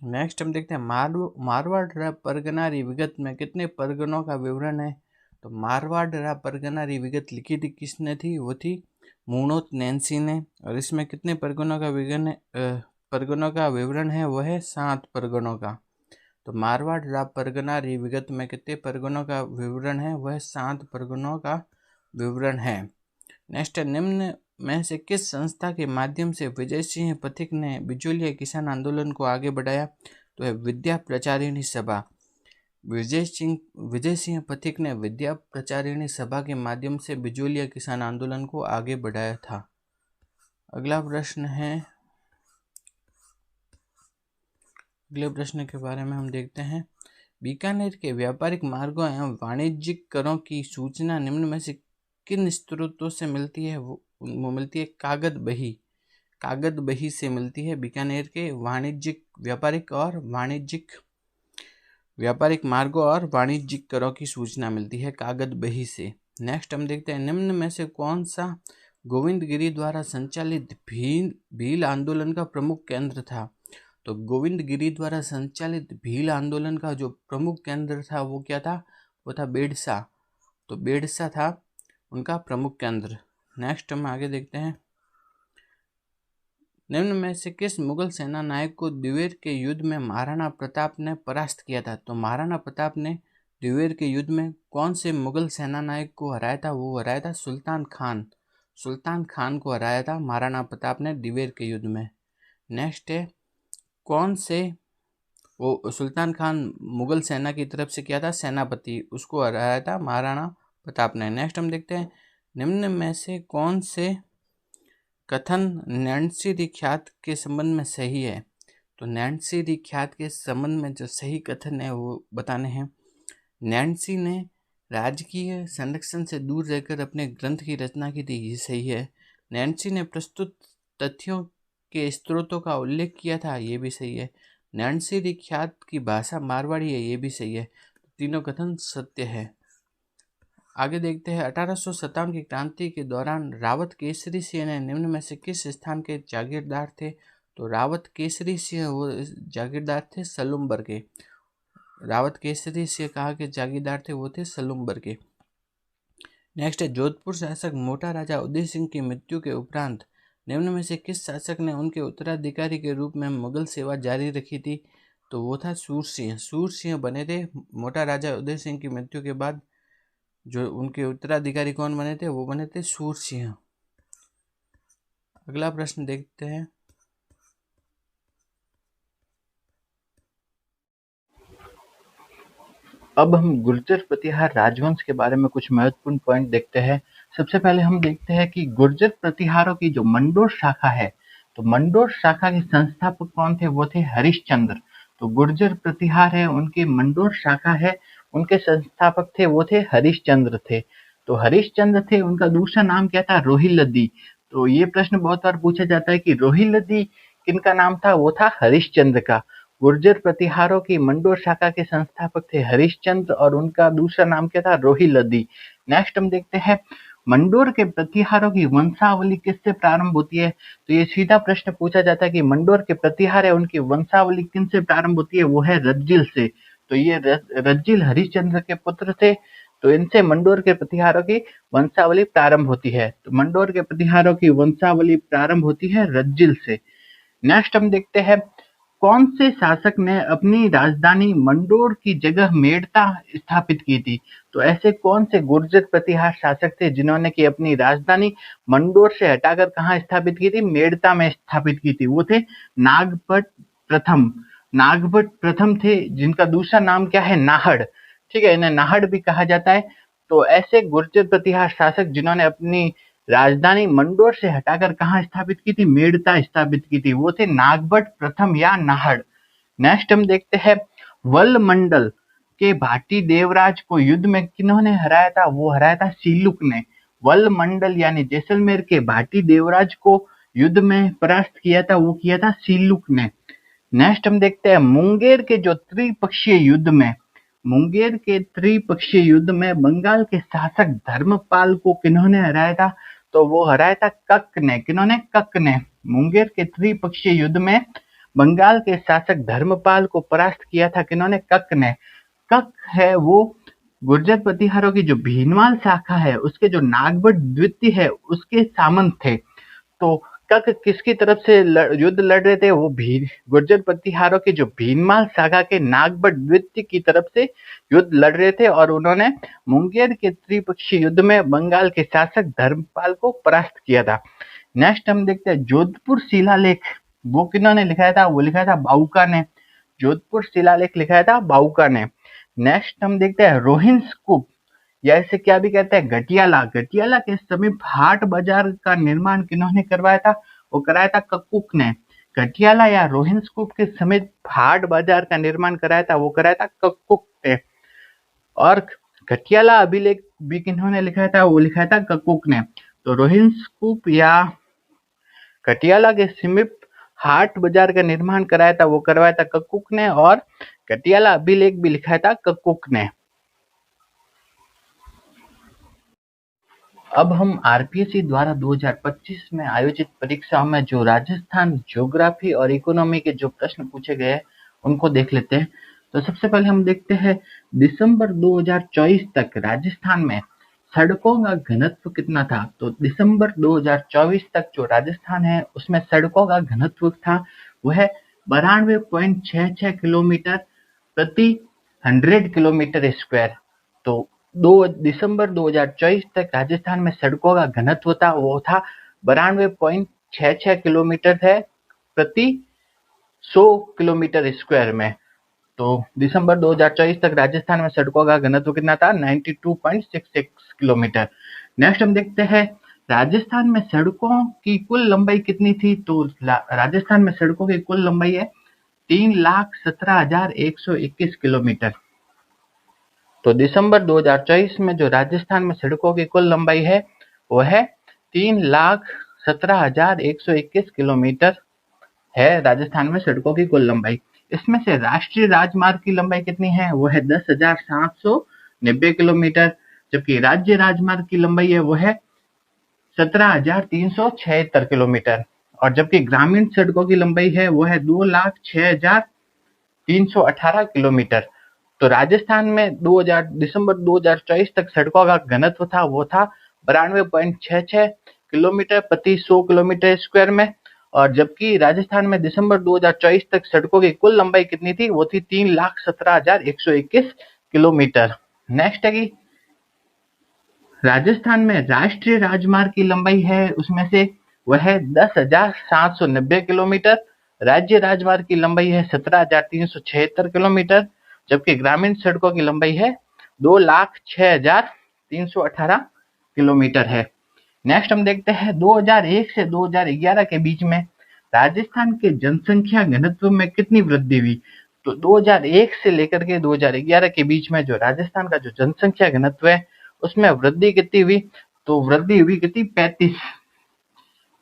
[SPEAKER 1] नेक्स्ट हम देखते हैं मारवाड़ परगनारी विगत में कितने परगनों का विवरण है। तो मारवाड़ परगनारी विगत लिखी थी किसने थी, वो थी मूणोत नैन्सी ने। और इसमें कितने परगनों का विवरण है, वो है 7 परगनों का। तो मारवाड़ परगनारी विगत में कितने परगनों का विवरण है, वह 7 परगनों का विवरण है। नेक्स्ट है, निम्न में से किस संस्था के माध्यम से विजय सिंह पथिक ने बिचौलिया किसान आंदोलन को आगे बढ़ाया। तो है विद्या प्रचारिणी सभा। विजय सिंह पथिक ने विद्या प्रचारिणी सभा के माध्यम से बिचौलिया किसान आंदोलन को आगे बढ़ाया था। अगले प्रश्न के बारे में हम देखते हैं। बीकानेर के व्यापारिक मार्गों एवं वाणिज्यिक करों की सूचना निम्न में से किन स्रोतों से मिलती है। वो मिलती है कागद बही से मिलती है। बीकानेर के व्यापारिक मार्गों और वाणिज्यिक करों की सूचना मिलती है कागद बही से। नेक्स्ट हम देखते हैं, निम्न में से कौन सा गोविंदगिरी द्वारा संचालित भील आंदोलन का प्रमुख केंद्र था। तो गोविंदगिरी द्वारा संचालित भील आंदोलन का जो प्रमुख केंद्र था वो क्या था, वो था बेड़सा। तो बेड़सा था उनका प्रमुख केंद्र। नेक्स्ट हम आगे देखते हैं, निम्न में से किस मुगल सेना नायक को द्विवेर के युद्ध में महाराणा प्रताप ने परास्त किया था। तो महाराणा प्रताप ने द्विवेर के युद्ध में कौन से मुगल सेना नायक को हराया था, वो हराया था सुल्तान खान को हराया था महाराणा प्रताप ने द्विवेर के युद्ध में। नेक्स्ट है, कौन से वो सुल्तान खान मुगल सेना की तरफ से किया था सेनापति, उसको हराया था महाराणा प्रताप ने। नेक्स्ट हम देखते हैं, निम्न में से कौन से कथन नैन्सी री ख्यात के संबंध में सही है। तो नैन्सी री ख्यात के संबंध में जो सही कथन है वो बताने हैं। नैन्सी ने राजकीय संरक्षण से दूर रहकर अपने ग्रंथ की रचना की थी, ये सही है। नैन्सी ने प्रस्तुत तथ्यों के स्रोतों का उल्लेख किया था, ये भी सही है। नैन्सी री ख्यात की भाषा मारवाड़ी है, ये भी सही है। तीनों कथन सत्य है। आगे देखते हैं, 1857 की क्रांति के दौरान रावत केसरी सिंह ने निम्न में से किस स्थान के जागीरदार थे। तो रावत केसरी सिंह वो जागीरदार थे सलूम्बर के। रावत केसरी सिंह कहा के जागीरदार थे, वो थे सलूम्बर के। नेक्स्ट है, जोधपुर शासक मोटा राजा उदय सिंह की मृत्यु के उपरांत निम्न में से किस शासक ने उनके उत्तराधिकारी के रूप में मुगल सेवा जारी रखी थी। तो वो था सूर सिंह बने थे मोटा राजा उदय सिंह की मृत्यु के बाद। जो उनके उत्तराधिकारी कौन बने थे, वो बने थे सूर सिंह। अगला प्रश्न देखते हैं,
[SPEAKER 2] अब हम गुर्जर प्रतिहार राजवंश के बारे में कुछ महत्वपूर्ण पॉइंट देखते हैं। सबसे पहले हम देखते हैं कि गुर्जर प्रतिहारों की जो मंडोर शाखा है, तो मंडोर शाखा के संस्थापक कौन थे, वो थे हरिश्चंद्र। तो गुर्जर प्रतिहार है, उनकी मंडोर शाखा है, उनके संस्थापक थे वो थे हरिश्चंद्र थे। तो हरिश्चंद्र थे, उनका दूसरा नाम क्या था, रोहिलदी। तो ये प्रश्न बहुत बार पूछा जाता है कि रोहिलदी किनका नाम था, वो था हरिश्चंद्र का। गुर्जर प्रतिहारों की मंडोर शाखा के संस्थापक थे हरिश्चंद्र और उनका दूसरा नाम क्या था, रोहिलदी। नेक्स्ट हम देखते हैं, मंडोर के प्रतिहारों की वंशावली किससे प्रारंभ होती है। तो ये सीधा प्रश्न पूछा जाता है कि मंडोर के प्रतिहार है, उनकी वंशावली किनसे प्रारंभ होती है, वो है रज्जिल से। तो ये रज्जिल हरिश्चंद्र के पुत्र थे, तो इनसे मंडोर के प्रतिहारों की वंशावली प्रारंभ होती है। तो मंडोर के प्रतिहारों की वंशावली प्रारंभ होती है रज्जिल से। नेक्स्ट हम देखते हैं, कौन से शासक ने अपनी राजधानी मंडोर की जगह मेड़ता स्थापित की थी। तो ऐसे कौन से गुर्जर प्रतिहार शासक थे जिन्होंने की अपनी राजधानी मंडोर से हटाकर कहाँ स्थापित की थी, मेड़ता में स्थापित की थी। वो थे नागभट्ट प्रथम थे, जिनका दूसरा नाम क्या है, नाहड़। ठीक है, इन्हें नाहड़ भी कहा जाता है। तो ऐसे गुर्जर प्रतिहार शासक जिन्होंने अपनी राजधानी मंडोर से हटाकर कहाँ स्थापित की थी, मेड़ता स्थापित की थी, वो थे नागभट्ट प्रथम या नाहड़। नेक्स्ट हम देखते हैं, वल मंडल के भाटी देवराज को युद्ध में किन्होंने हराया था, वो हराया था सीलुक ने। वल मंडल यानी जैसलमेर के भाटी देवराज को युद्ध में परास्त किया था, वो किया था सीलुक ने। नेक्स्ट हम देखते हैं मुंगेर के जो त्रिपक्षीय युद्ध में बंगाल के शासक धर्मपाल को किन्होंने हराया था? तो वो हराया था कक ने। किन्होंने? कक ने। मुंगेर के त्रिपक्षीय युद्ध में बंगाल के शासक धर्मपाल को परास्त किया था किन्होंने? कक ने। कक है वो गुर्जर प्रतिहारों की जो भीनमाल शाखा है उसके जो नागभट्ट द्वितीय है उसके सामंत थे। तो कक किसकी तरफ से युद्ध लड़ रहे थे? वो गुर्जर प्रतिहारों की जो भीनमाल शाखा के नागभट्ट द्वितीय की तरफ से युद्ध लड़ रहे थे और उन्होंने मुंगेर के त्रिपक्षीय युद्ध में बंगाल के शासक धर्मपाल को परास्त किया था। नेक्स्ट हम देखते हैं जोधपुर शिलालेख, वो किन्होंने लिखाया था? वो लिखाया था बाउका ने। जोधपुर शिलालेख लिखाया था बाउका ने। नेक्स्ट हम देखते हैं रोहिंस कूप, या इसे क्या भी कहते हैं? गटियाला। गटियाला के समीप हाट बाजार का निर्माण किन्होंने करवाया था? वो कराया था कक्कुक ने। गटियाला या रोहिंस कूप के समीप हाट बाजार का निर्माण कराया था? वो कराया था कक्कुक ने। और गटियाला अभिलेख भी किन्होंने लिखाया था? वो लिखाया था कक्कुक ने। तो रोहिंस कूप या गटियाला के समीप हाट बाजार का निर्माण कराया था वो करवाया था कक्कुक ने, और गटियाला अभिलेख भी लिखाया था कक्कुक ने। अब हम आरपीएससी द्वारा 2025 में आयोजित परीक्षाओं में जो राजस्थान ज्योग्राफी और इकोनॉमी के जो प्रश्न पूछे गए उनको देख लेते हैं। तो सबसे पहले हम देखते हैं दिसंबर 2024 तक राजस्थान में सड़कों का घनत्व कितना था? तो दिसंबर 2024 तक जो राजस्थान है उसमें सड़कों का घनत्व था वह 92.66 किलोमीटर प्रति 100 किलोमीटर स्क्वायर। तो 2 दिसंबर 2024 तक राजस्थान में सड़कों का घनत्व था वो था 92.66 किलोमीटर है प्रति 100 किलोमीटर स्क्वायर में। तो दिसंबर 2024 तक राजस्थान में सड़कों का घनत्व कितना था? 92.66 किलोमीटर। नेक्स्ट हम देखते हैं राजस्थान में सड़कों की कुल लंबाई कितनी थी? तो राजस्थान में सड़कों की कुल लंबाई है 3,17,121 किलोमीटर। तो दिसंबर 2024 में जो राजस्थान में सड़कों की कुल लंबाई है वो है 3,17,121 किलोमीटर है राजस्थान में सड़कों की कुल लंबाई। इसमें से राष्ट्रीय राजमार्ग की लंबाई कितनी है? वो है 10,790 किलोमीटर, जबकि राज्य राजमार्ग की लंबाई है वो है 17,376 किलोमीटर, और जबकि ग्रामीण सड़कों की लंबाई है वो है 2,06,318 किलोमीटर। तो राजस्थान में दिसंबर 2024 तक सड़कों का घनत्व था वो था 92.66 किलोमीटर प्रति 100 किलोमीटर स्क्वायर में, और जबकि राजस्थान में दिसंबर 2024 तक सड़कों की कुल लंबाई कितनी थी? वो थी 3,17,121 किलोमीटर। नेक्स्ट है कि राजस्थान में राष्ट्रीय राजमार्ग की लंबाई है उसमें से वह है 10,790 किलोमीटर, राज्य राजमार्ग की लंबाई है 17,376 किलोमीटर, जबकि ग्रामीण सड़कों की लंबाई है 2,06,318 किलोमीटर है। नेक्स्ट हम देखते हैं 2001 से 2011 के बीच में राजस्थान के जनसंख्या घनत्व में कितनी वृद्धि हुई? तो 2001 से लेकर के 2011 के बीच में जो राजस्थान का जो जनसंख्या घनत्व है उसमें वृद्धि कितनी हुई? तो वृद्धि हुई कितनी?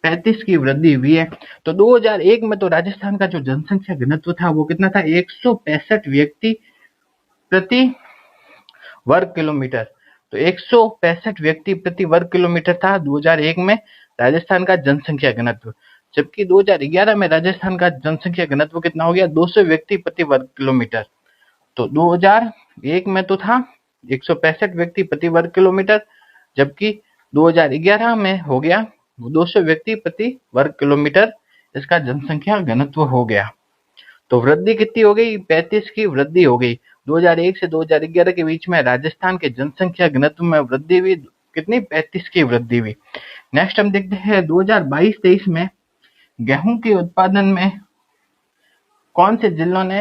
[SPEAKER 2] 35 की वृद्धि हुई है। तो 2001 में तो राजस्थान का जो जनसंख्या घनत्व था वो कितना था? 165 व्यक्ति प्रति वर्ग किलोमीटर। तो 165 व्यक्ति प्रति वर्ग किलोमीटर था 2001 में राजस्थान का जनसंख्या घनत्व, जबकि 2011 में राजस्थान का जनसंख्या घनत्व कितना हो गया? 200 व्यक्ति प्रति वर्ग किलोमीटर। तो 2001 में तो था 165 व्यक्ति प्रति वर्ग किलोमीटर, जबकि 2011 में हो गया 200 व्यक्ति प्रति वर्ग किलोमीटर इसका जनसंख्या घनत्व हो गया। तो वृद्धि कितनी हो गई? 35 की वृद्धि हो गई। 2001 से 2011 के बीच में राजस्थान के जनसंख्या घनत्व में वृद्धि हुई कितनी? 35 की वृद्धि हुई। नेक्स्ट हम देखते हैं 2022-23 में गेहूं के उत्पादन में कौन से जिलों ने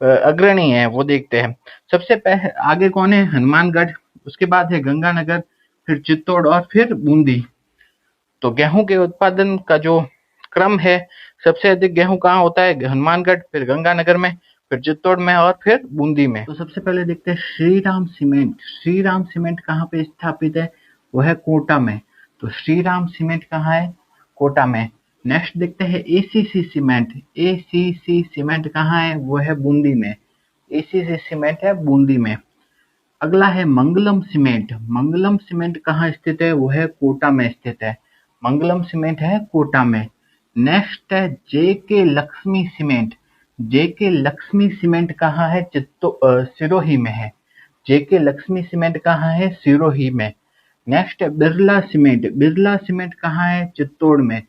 [SPEAKER 2] अग्रणी है वो देखते हैं। सबसे पहले आगे कौन है? हनुमानगढ़, उसके बाद है गंगानगर, फिर चित्तौड़ और फिर बूंदी। तो गेहूं के उत्पादन का जो क्रम है सबसे अधिक गेहूं कहाँ होता है? हनुमानगढ़, फिर गंगानगर में, फिर चित्तौड़ में और फिर बूंदी में। तो सबसे पहले देखते हैं श्रीराम सीमेंट। श्रीराम सीमेंट कहाँ पे स्थापित है? वो है कोटा में। तो श्रीराम सीमेंट कहाँ है? कोटा में। नेक्स्ट देखते हैं एसीसी सीमेंट। एसीसी सीमेंट कहाँ है? वो है बूंदी में। एसीसी सीमेंट है बूंदी में। अगला है मंगलम सीमेंट। मंगलम सीमेंट कहाँ स्थित है? वो है कोटा में स्थित है। मंगलम सीमेंट है कोटा में। नेक्स्ट है जेके लक्ष्मी सीमेंट। जेके लक्ष्मी सीमेंट कहाँ है? सिरोही में है। जेके लक्ष्मी सीमेंट कहाँ है? सिरोही में। नेक्स्ट है बिरला सीमेंट। बिरला सीमेंट कहाँ है? चित्तौड़ में।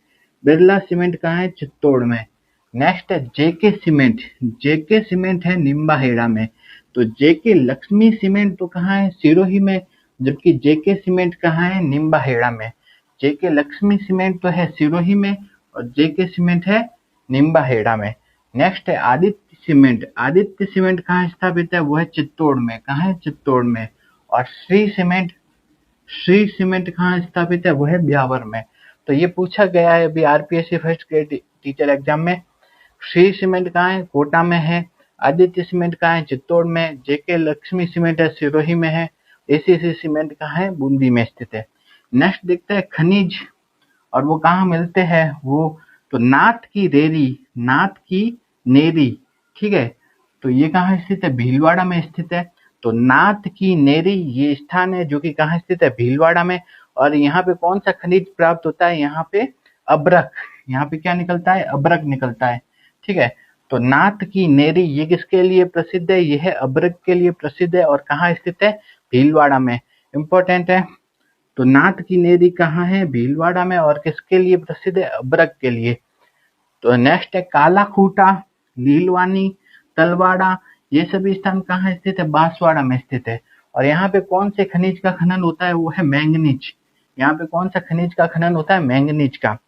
[SPEAKER 2] बिरला सीमेंट कहाँ है? चित्तौड़ में। नेक्स्ट है जेके सीमेंट। जेके सीमेंट है निम्बाहेड़ा में। तो जेके लक्ष्मी सीमेंट तो कहाँ है? सिरोही में, जबकि जेके सीमेंट कहाँ है? निम्बाहेड़ा में। जेके लक्ष्मी सीमेंट तो है सिरोही में और जेके सीमेंट है निम्बाहेड़ा में। नेक्स्ट है आदित्य सीमेंट। आदित्य सीमेंट कहाँ स्थापित है? वो है चित्तौड़ में। कहाँ है? चित्तौड़ में। और श्री सीमेंट कहाँ स्थापित है? वो है ब्यावर में। तो ये पूछा गया है अभी RPSC first grade teacher exam में। श्री सीमेंट कहाँ है? कोटा में है। आदित्य सीमेंट कहाँ है? चित्तौड़ में। जेके लक्ष्मी सीमेंट है सिरोही में है। एसीसी सीमेंट कहाँ है? बूंदी में स्थित है। नेक्स्ट देखते हैं खनिज और वो कहाँ मिलते हैं वो, तो नाथ की रेरी, नाथ की नेरी, ठीक है। तो ये कहाँ स्थित है? भीलवाड़ा में स्थित है। तो नाथ की नेरी ये स्थान है जो कि कहाँ स्थित है? भीलवाड़ा में। और यहाँ पे कौन सा खनिज प्राप्त होता है? यहाँ पे अब्रक। यहाँ पे क्या निकलता है? अब्रक निकलता है, ठीक है। तो नाथ की नेरी ये किसके लिए प्रसिद्ध है? यह अब्रक के लिए प्रसिद्ध है और कहाँ स्थित है? भीलवाड़ा में। इंपॉर्टेंट है। तो नाथ की नेरी कहाँ है? भीलवाड़ा में। और किसके लिए प्रसिद्ध है? अब्रक के लिए। तो नेक्स्ट है काला खूटा, लीलवानी, तलवाड़ा, ये सभी स्थान कहाँ स्थित है? बांसवाड़ा में स्थित है। और यहाँ पे कौन से खनिज का खनन होता है? वो है मैंगनीज। यहाँ पे कौन सा खनिज का खनन होता है? मैंगनीज का।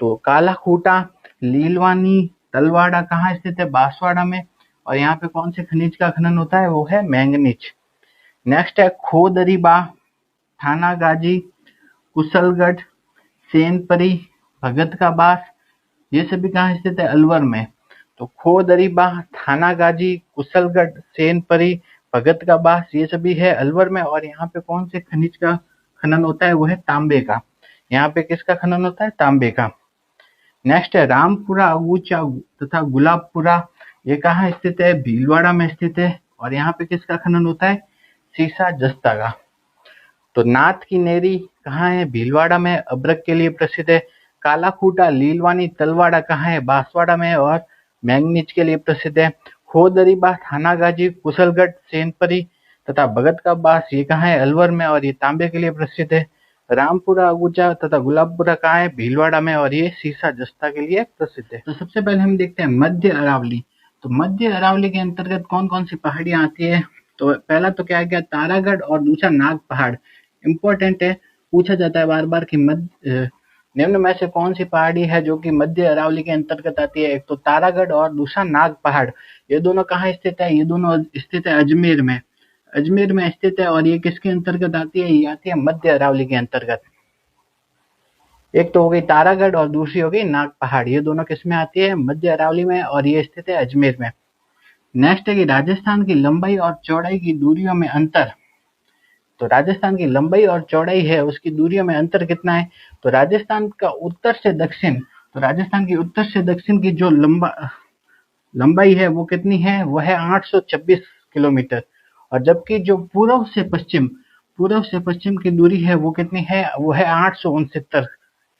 [SPEAKER 2] तो काला खूटा, लीलवानी, तलवाड़ा कहाँ स्थित है? बांसवाड़ा में। और यहाँ पे कौन से खनिज का खनन होता है? वो है मैंगनीज। नेक्स्ट है खोदरीबा, थानागाजी, कुशलगढ़, सेनपरी, भगत का बास, ये सभी कहाँ स्थित है? अलवर में। तो खोदरीबा, थानागाजी, कुशलगढ़, सेनपरी, भगत का बास ये सभी है अलवर में। और यहाँ पे कौन से खनिज का खनन होता है? वो है तांबे का। यहाँ पे किसका खनन होता है? तांबे का। नेक्स्ट है रामपुरा अगूचा तथा गुलाबपुरा, ये कहाँ स्थित है? भीलवाड़ा में स्थित है। और यहाँ पे किसका खनन होता है? सीसा जस्ता का। तो नाथ की नेरी कहाँ है? भीलवाड़ा में, अब्रक के लिए प्रसिद्ध है। काला खूटा, लीलवानी, तलवाड़ा कहाँ है? बांसवाड़ा में और मैंगनीज के लिए प्रसिद्ध है। खोदरीबा, थानागाजी, कुशलगढ़, सेनपरी तथा भगत का बास ये कहाँ है? अलवर में और ये तांबे के लिए प्रसिद्ध है। रामपुरा अगुचा तथा गुलाबपुरा कहाँ है? भीलवाड़ा में और ये सीसा जस्ता के लिए प्रसिद्ध है। तो सबसे पहले हम देखते हैं मध्य अरावली। तो मध्य अरावली के अंतर्गत कौन कौन सी पहाड़ियां आती है? तो पहला तो क्या गया? तारागढ़ और दूसरा नाग पहाड़। इम्पोर्टेंट है, पूछा जाता है बार बार कि निम्न में से कौन सी पहाड़ी है जो कि मध्य अरावली के अंतर्गत आती है? एक तो तारागढ़ और दूसरा नाग पहाड़। ये दोनों कहाँ स्थित है? ये दोनों स्थित है अजमेर में। अजमेर में स्थित है। और ये किसके अंतर्गत आती है? ये आती है मध्य अरावली के अंतर्गत। एक तो हो गई तारागढ़ और दूसरी हो गई नाग पहाड़। ये दोनों किस में आती है? मध्य अरावली में। और ये स्थित है अजमेर में। नेक्स्ट है कि राजस्थान की लंबाई और चौड़ाई की दूरियों में अंतर। तो राजस्थान की लंबाई और चौड़ाई है उसकी दूरियों में अंतर कितना है? तो राजस्थान का उत्तर से दक्षिण, तो राजस्थान की उत्तर से दक्षिण की जो लंबाई है वो कितनी है? वो है 826 किलोमीटर। और जबकि जो पूर्व से पश्चिम की दूरी है वो कितनी है? वो है 869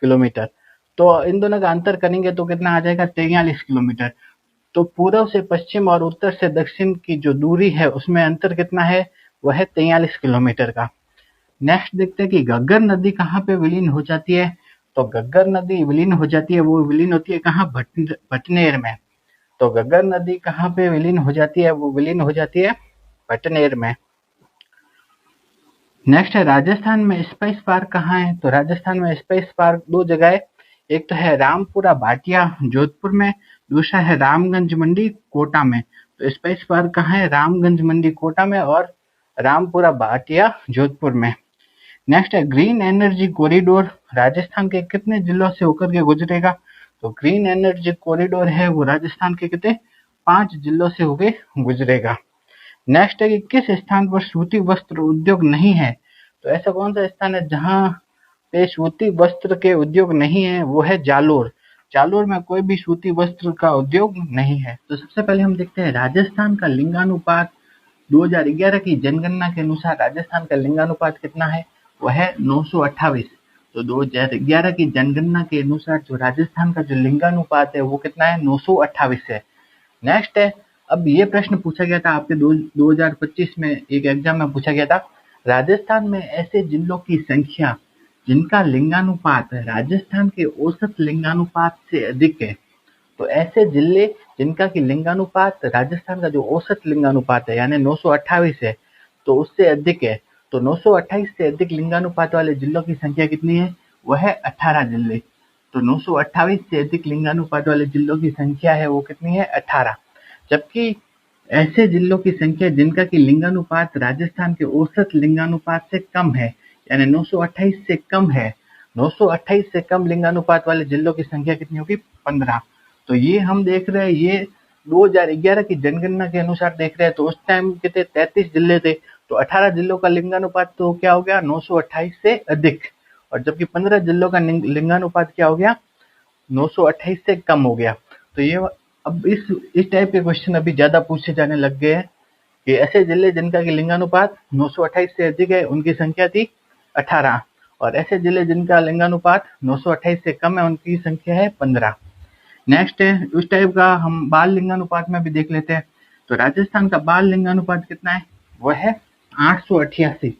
[SPEAKER 2] किलोमीटर। तो इन दोनों का अंतर करेंगे तो कितना आ जाएगा? 43 किलोमीटर। तो पूर्व से पश्चिम और उत्तर से दक्षिण की जो दूरी है उसमें अंतर कितना है? वह है 43 किलोमीटर का। नेक्स्ट देखते हैं कि घग्गर नदी कहाँ पे विलीन हो जाती है? तो घग्गर नदी विलीन हो जाती है, वो विलीन होती है कहाँ? भटनेर में। तो घग्गर नदी कहाँ पे विलीन हो जाती है? वो विलीन हो जाती है भटनेर में। नेक्स्ट है राजस्थान में स्पाइस पार्क कहाँ है? तो राजस्थान में स्पाइस पार्क दो जगह है। एक तो है रामपुरा भाटिया जोधपुर में, दूसरा है रामगंज मंडी कोटा में। तो स्पाइस पार्क कहाँ है? रामगंज मंडी कोटा में और रामपुरा भाटिया जोधपुर में। नेक्स्ट है ग्रीन एनर्जी कॉरिडोर राजस्थान के कितने जिलों से होकर के गुजरेगा? तो ग्रीन एनर्जी कॉरिडोर है वो राजस्थान के कितने? 5 जिलों से होके गुजरेगा। नेक्स्ट है कि किस स्थान पर सूती वस्त्र उद्योग नहीं है? तो ऐसा कौन सा स्थान है जहाँ पे सूती वस्त्र के उद्योग नहीं है? वो है जालोर। जालोर में कोई भी सूती वस्त्र का उद्योग नहीं है। तो सबसे पहले हम देखते हैं राजस्थान का लिंगानुपात। 2011 की जनगणना के अनुसार राजस्थान का लिंगानुपात कितना है? वह है 928। तो 2011 की जनगणना के अनुसार जो राजस्थान का जो लिंगानुपात है वो कितना है? 928 है। नेक्स्ट है, अब ये प्रश्न पूछा गया था आपके 2025 में एक एग्जाम में पूछा गया था, राजस्थान में ऐसे जिलों की संख्या जिनका लिंगानुपात राजस्थान के औसत लिंगानुपात से अधिक है। तो ऐसे जिले जिनका कि लिंगानुपात राजस्थान का जो औसत लिंगानुपात है यानी 928 है तो उससे अधिक है। तो 928 से अधिक लिंगानुपात वाले जिलों की संख्या कितनी है? वह है 18 जिले। तो 928 से अधिक लिंगानुपात वाले जिलों की संख्या है वो कितनी है? 18। जबकि ऐसे जिलों की संख्या जिनका कि लिंगानुपात राजस्थान के औसत लिंगानुपात से कम है यानी 928 से कम है, 928 से कम लिंगानुपात वाले जिलों की संख्या कितनी होगी? 15। तो ये हम देख रहे हैं, ये 2011 की जनगणना के अनुसार देख रहे हैं। तो उस टाइम कितने 33 जिले थे, तो 18 जिलों का लिंगानुपात तो क्या हो गया? 928 से अधिक। और जबकि 15 जिलों का लिंगानुपात क्या हो गया? 928 से कम हो गया। तो ये अब इस टाइप के क्वेश्चन अभी ज्यादा पूछे जाने लग गए हैं कि ऐसे जिले जिनका कि लिंगानुपात 928 से अधिक है उनकी संख्या थी 18, और ऐसे जिले जिनका लिंगानुपात 928 से कम है उनकी संख्या है 15। नेक्स्ट है, उस टाइप का हम बाल लिंगानुपात में भी देख लेते हैं। तो राजस्थान का बाल लिंगानुपात कितना है? वह है 888।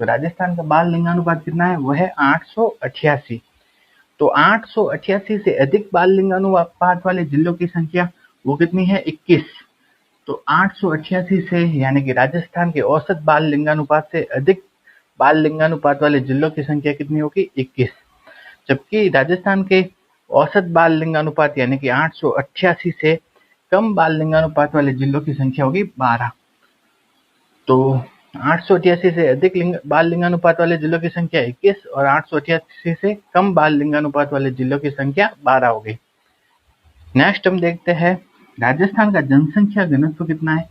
[SPEAKER 2] तो राजस्थान का बाल लिंगानुपात कितना है? वह है 888। तो 888 से अधिक बाल लिंगानुपात वाले जिलों की संख्या वो कितनी है? 21। तो 888 से यानी कि राजस्थान के औसत बाल लिंगानुपात से अधिक बाल लिंगानुपात वाले जिलों की संख्या कितनी होगी? 21। जबकि राजस्थान के औसत बाल लिंगानुपात यानी कि 888 से कम बाल लिंगानुपात वाले जिलों की संख्या होगी 12। तो 888 से अधिक बाल लिंगानुपात वाले जिलों की संख्या 21 और 888 से कम बाल लिंगानुपात वाले जिलों की संख्या 12 होगी। नेक्स्ट हम देखते हैं राजस्थान का जनसंख्या घनत्व कितना है।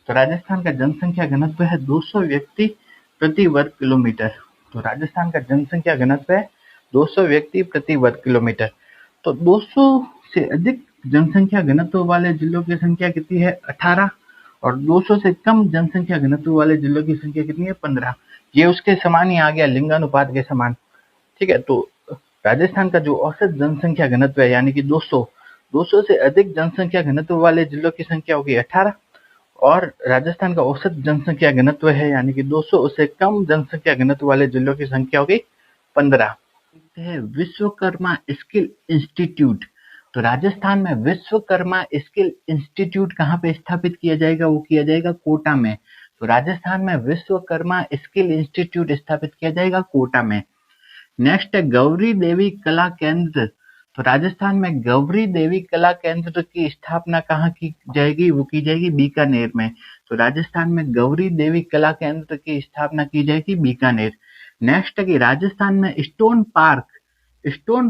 [SPEAKER 2] तो राजस्थान का जनसंख्या घनत्व है 200 व्यक्ति प्रति वर्ग किलोमीटर। तो राजस्थान का जनसंख्या घनत्व है 200 व्यक्ति प्रति वर्ग किलोमीटर। तो 200 से अधिक जनसंख्या घनत्व वाले जिलों की संख्या कितनी है? 18। और 200 से कम जनसंख्या घनत्व वाले जिलों की संख्या कितनी है? 15। ये उसके समान ही आ गया, लिंगानुपात के समान। ठीक है, तो राजस्थान का जो औसत जनसंख्या घनत्व है यानी कि 200 से अधिक जनसंख्या घनत्व वाले जिलों की संख्या होगी 18, और राजस्थान का औसत जनसंख्या घनत्व है यानी कि 200 से कम जनसंख्या घनत्व वाले जिलों की संख्या होगी 15। Vishwakarma skill institute. तो राजस्थान में विश्वकर्मा स्किल इंस्टीट्यूट कहाँ पे स्थापित किया जाएगा? वो किया जाएगा कोटा में। तो राजस्थान में विश्वकर्मा स्किल इंस्टीट्यूट स्थापित किया जाएगा कोटा में। नेक्स्ट है गौरी देवी कला केंद्र। तो राजस्थान में गौरी देवी कला केंद्र की स्थापना कहाँ की जाएगी? वो की जाएगी बीकानेर में। तो राजस्थान में गौरी देवी कला केंद्र की स्थापना की जाएगी बीकानेर। नेक्स्ट है कि राजस्थान में स्टोन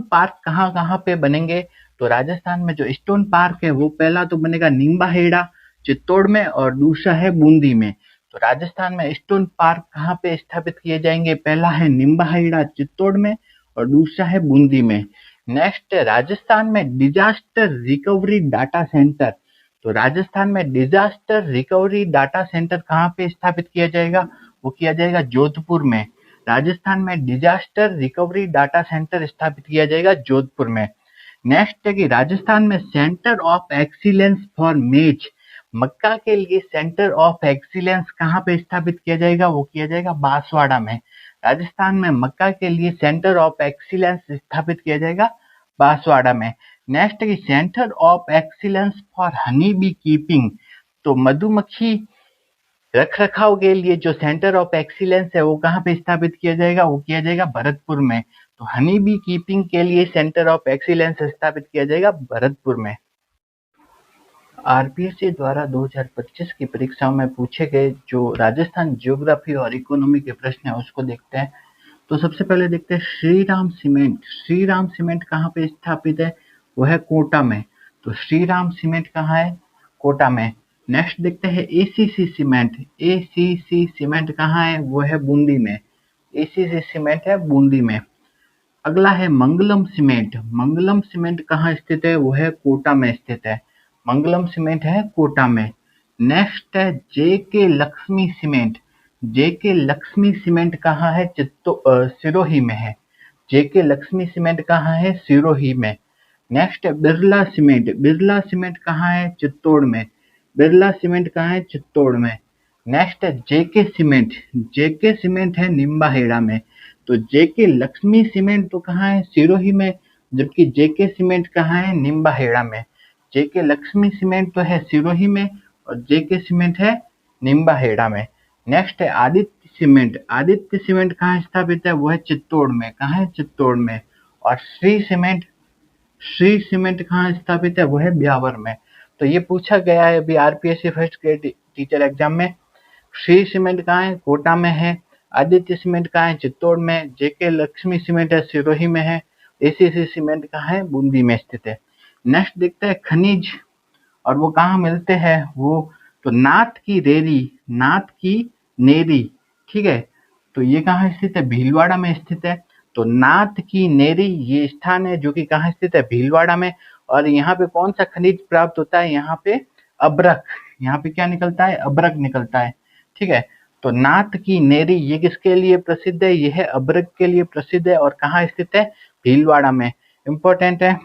[SPEAKER 2] पार्क कहाँ कहाँ पे बनेंगे? तो राजस्थान में जो स्टोन पार्क है वो पहला तो बनेगा निम्बाहेड़ा चित्तौड़ में और दूसरा है बूंदी में। तो राजस्थान में स्टोन पार्क कहाँ पे स्थापित किए जाएंगे? पहला है निम्बाहेड़ा चित्तौड़ में और दूसरा है बूंदी में। नेक्स्ट है राजस्थान में डिजास्टर रिकवरी डाटा सेंटर। तो राजस्थान में डिजास्टर रिकवरी डाटा सेंटर कहाँ पे स्थापित किया जाएगा? वो किया जाएगा जोधपुर में। राजस्थान में डिजास्टर रिकवरी डाटा सेंटर स्थापित किया जाएगा जोधपुर में। नेक्स्ट है कि राजस्थान में सेंटर ऑफ एक्सीलेंस फॉर मेज, मक्का के लिए सेंटर ऑफ एक्सीलेंस कहाँ पे स्थापित किया जाएगा? वो किया जाएगा बांसवाड़ा में। राजस्थान में मक्का के लिए सेंटर ऑफ एक्सीलेंस स्थापित किया जाएगा बांसवाड़ा में। नेक्स्ट है कि centre of excellence for honey bee keeping. तो मधुमक्खी रख रखाव के लिए जो सेंटर ऑफ एक्सीलेंस है वो कहाँ पे स्थापित किया जाएगा? वो किया जाएगा भरतपुर में। तो हनी बी कीपिंग के लिए सेंटर ऑफ एक्सीलेंस स्थापित किया जाएगा भरतपुर में। आरपीएससी द्वारा 2025 की परीक्षाओं में पूछे गए जो राजस्थान ज्योग्राफी और इकोनॉमी के प्रश्न है उसको देखते हैं। तो सबसे पहले देखते हैं श्रीराम सीमेंट कहाँ पे स्थापित है? वो है कोटा में। तो श्रीराम सीमेंट कहाँ है? कोटा में। नेक्स्ट देखते हैं एसीसी सीमेंट कहाँ है? वो है बूंदी में। एसीसी सीमेंट है बूंदी में। अगला है मंगलम सीमेंट। मंगलम सीमेंट कहाँ स्थित है? वो है कोटा में स्थित है। मंगलम सीमेंट है कोटा में। नेक्स्ट है जेके लक्ष्मी सीमेंट। जेके लक्ष्मी सीमेंट कहाँ है? सिरोही में है। जेके लक्ष्मी सीमेंट कहाँ है? सिरोही में। नेक्स्ट है बिरला सीमेंट। बिरला सीमेंट कहाँ है? चित्तौड़ में। बिरला सीमेंट कहाँ है? चित्तौड़ में। नेक्स्ट है जेके सीमेंट। जेके सीमेंट है निम्बाहेड़ा में। तो जेके लक्ष्मी सीमेंट तो कहाँ है? सिरोही में, जबकि जेके सीमेंट कहाँ है? निम्बाहेड़ा में। जेके लक्ष्मी सीमेंट तो है सिरोही में और जेके सीमेंट है निम्बाहेड़ा में। नेक्स्ट है आदित्य सीमेंट। आदित्य सीमेंट कहाँ स्थापित है? वो है चित्तौड़ में। कहाँ है? चित्तौड़ में। और श्री सीमेंट कहाँ स्थापित है? वो है ब्यावर में। तो ये पूछा गया है अभी RPSC first grade teacher exam में। श्री सीमेंट कहाँ है? कोटा में है। आदित्य सीमेंट कहाँ है? चित्तौड़ में। जेके लक्ष्मी सीमेंट है सिरोही में है। एसीसी सीमेंट कहाँ है? बूंदी में स्थित है। नेक्स्ट देखते हैं खनिज, और वो कहाँ मिलते हैं वो, तो नाथ की रेरी, नाथ की नेरी, ठीक है। तो ये कहाँ स्थित है? भीलवाड़ा में स्थित है। तो नाथ की नेरी ये स्थान है जो कि कहाँ स्थित है? भीलवाड़ा में। और यहाँ पे कौन सा खनिज प्राप्त होता है? यहाँ पे अब्रक। यहाँ पे क्या निकलता है? अब्रक निकलता है, ठीक है। तो नाथ की नेरी ये किसके लिए प्रसिद्ध है? ये है अब्रक के लिए प्रसिद्ध है। और कहाँ स्थित है? भीलवाड़ा में। इंपॉर्टेंट है।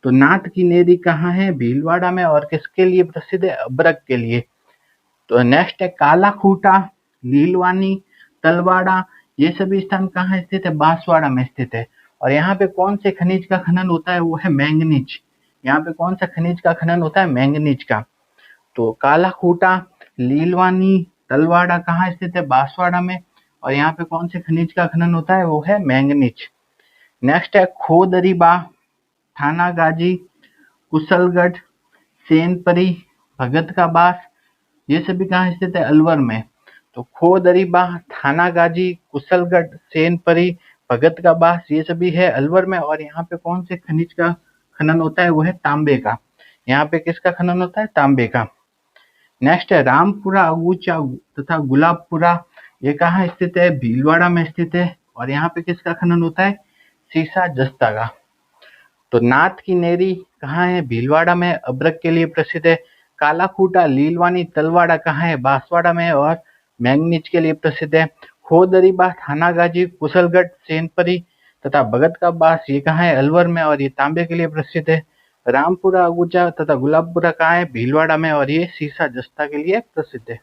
[SPEAKER 2] तो नाथ की नेरी कहाँ है? भीलवाड़ा में। और किसके लिए प्रसिद्ध है? अब्रक के लिए। तो नेक्स्ट है काला खूटा, लीलवानी, तलवाड़ा, ये सभी स्थान कहाँ स्थित है? बांसवाड़ा में स्थित है। और यहाँ पे कौन से खनिज का खनन होता है? वो है मैंगनीज। यहाँ पे कौन सा खनिज का खनन होता है? मैंगनीज का। तो काला खूटा, लीलवानी, तलवाड़ा कहाँ स्थित है? बांसवाड़ा में। और यहाँ पे कौन से खनिज का खनन होता है? वो है मैंगनीज। नेक्स्ट है खोदरीबा, थानागाजी, कुशलगढ़, सेनपरी, भगत का बास, ये सभी कहाँ स्थित है? अलवर में। तो खोदरीबा, थानागाजी, कुशलगढ़, सेनपरी, भगत का बास ये सभी है अलवर में। और यहाँ पे कौन से खनिज का खनन होता है? वो है तांबे का। यहाँ पे किसका खनन होता है? तांबे का। नेक्स्ट है रामपुरा अगूचा तथा गुलाबपुरा, ये कहाँ स्थित है? भीलवाड़ा में स्थित है। और यहाँ पे किसका खनन होता है? सीसा जस्ता का। तो नाथ की नेरी कहाँ है? भीलवाड़ा में, अब्रक के लिए प्रसिद्ध है। काला खूटा, लीलवानी, तलवाड़ा कहाँ है? बांसवाड़ा में और मैंगनीज के लिए प्रसिद्ध है। खोदरीबा, थानागाजी, कुशलगढ़, सेनपरी तथा भगत का बास ये कहाँ है? अलवर में और ये तांबे के लिए प्रसिद्ध है। रामपुरा अगुचा तथा गुलाबपुरा कहाँ है? भीलवाड़ा में और ये सीसा जस्ता के लिए प्रसिद्ध है।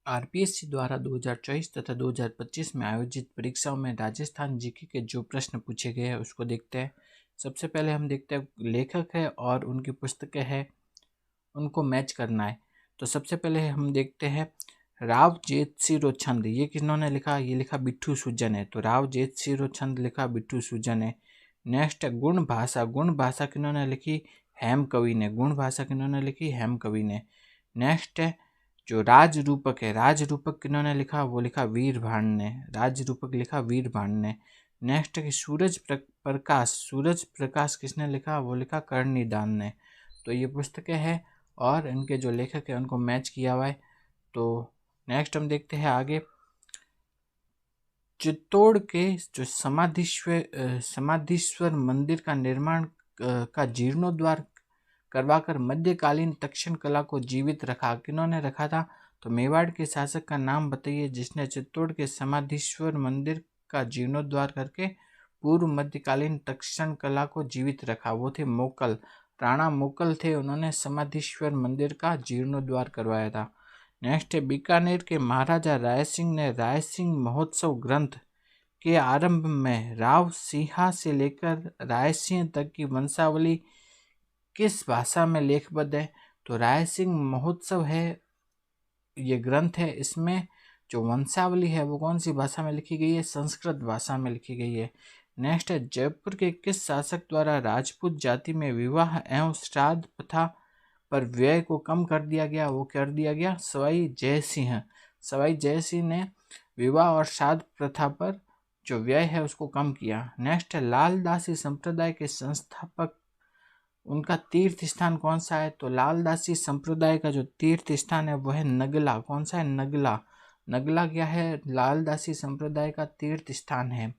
[SPEAKER 1] आरपीएससी द्वारा 2024 तथा 2025 में आयोजित परीक्षाओं में राजस्थान जीके के जो प्रश्न पूछे गए हैं उसको देखते हैं। सबसे पहले हम देखते हैं लेखक है और उनकी पुस्तकें हैं, उनको मैच करना है। तो सबसे पहले हम देखते हैं राव जेतसिरो छंद, ये किन्होंने लिखा? ये लिखा बिट्ठू सुजन है। तो राव जेतसिरो छंद लिखा बिट्ठू सुजन है। नेक्स्ट है गुण भाषा। गुण भाषा किन्होंने लिखी? हेम कवि ने। गुण भाषा किन्होंने लिखी? हेम कवि ने। नेक्स्ट है जो राज रूपक है, राज रूपक किन्होंने लिखा? वो लिखा वीर भाण ने। राज रूपक लिखा वीर भाण ने। नेक्स्ट है कि सूरज प्रकाश, सूरज प्रकाश किसने लिखा? वो लिखा कर्णिदान ने। तो ये पुस्तकें हैं और इनके जो लेखक हैं उनको मैच किया हुआ है। तो नेक्स्ट हम देखते हैं आगे चित्तौड़ के जो समाधीश्वर मंदिर का निर्माण का जीर्णोद्धार करवाकर मध्यकालीन तक्षण कला को जीवित रखा। किन्होंने रखा था? तो मेवाड़ के शासक का नाम बताइए जिसने चित्तौड़ के समाधीश्वर मंदिर का जीर्णोद्धार करके पूर्व मध्यकालीन तक्षण कला को जीवित रखा। वो थे मोकल, राणा मोकल थे, उन्होंने समाधीश्वर मंदिर का जीर्णोद्धार करवाया था। नेक्स्ट है बीकानेर के महाराजा राय सिंह ने राय सिंह महोत्सव ग्रंथ के आरंभ में राव सिंहा से लेकर राय सिंह तक की वंशावली किस भाषा में लेखबद्ध है? तो राय सिंह महोत्सव है ये ग्रंथ है, इसमें जो वंशावली है वो कौन सी भाषा में लिखी गई है? संस्कृत भाषा में लिखी गई है। नेक्स्ट है जयपुर के किस शासक द्वारा राजपूत जाति में विवाह एवं श्राद्ध प्रथा पर व्यय को कम कर दिया गया? वो कर दिया गया सवाई जयसिंह। सवाई जयसिंह ने विवाह और श्राद्ध प्रथा पर जो व्यय है उसको कम किया। नेक्स्ट है लालदासी संप्रदाय के संस्थापक, उनका तीर्थ स्थान कौन सा है? तो लालदासी संप्रदाय का जो तीर्थ स्थान है वो है नगला। कौन सा है? नगला। नगला क्या है? लालदासी संप्रदाय का तीर्थ स्थान है।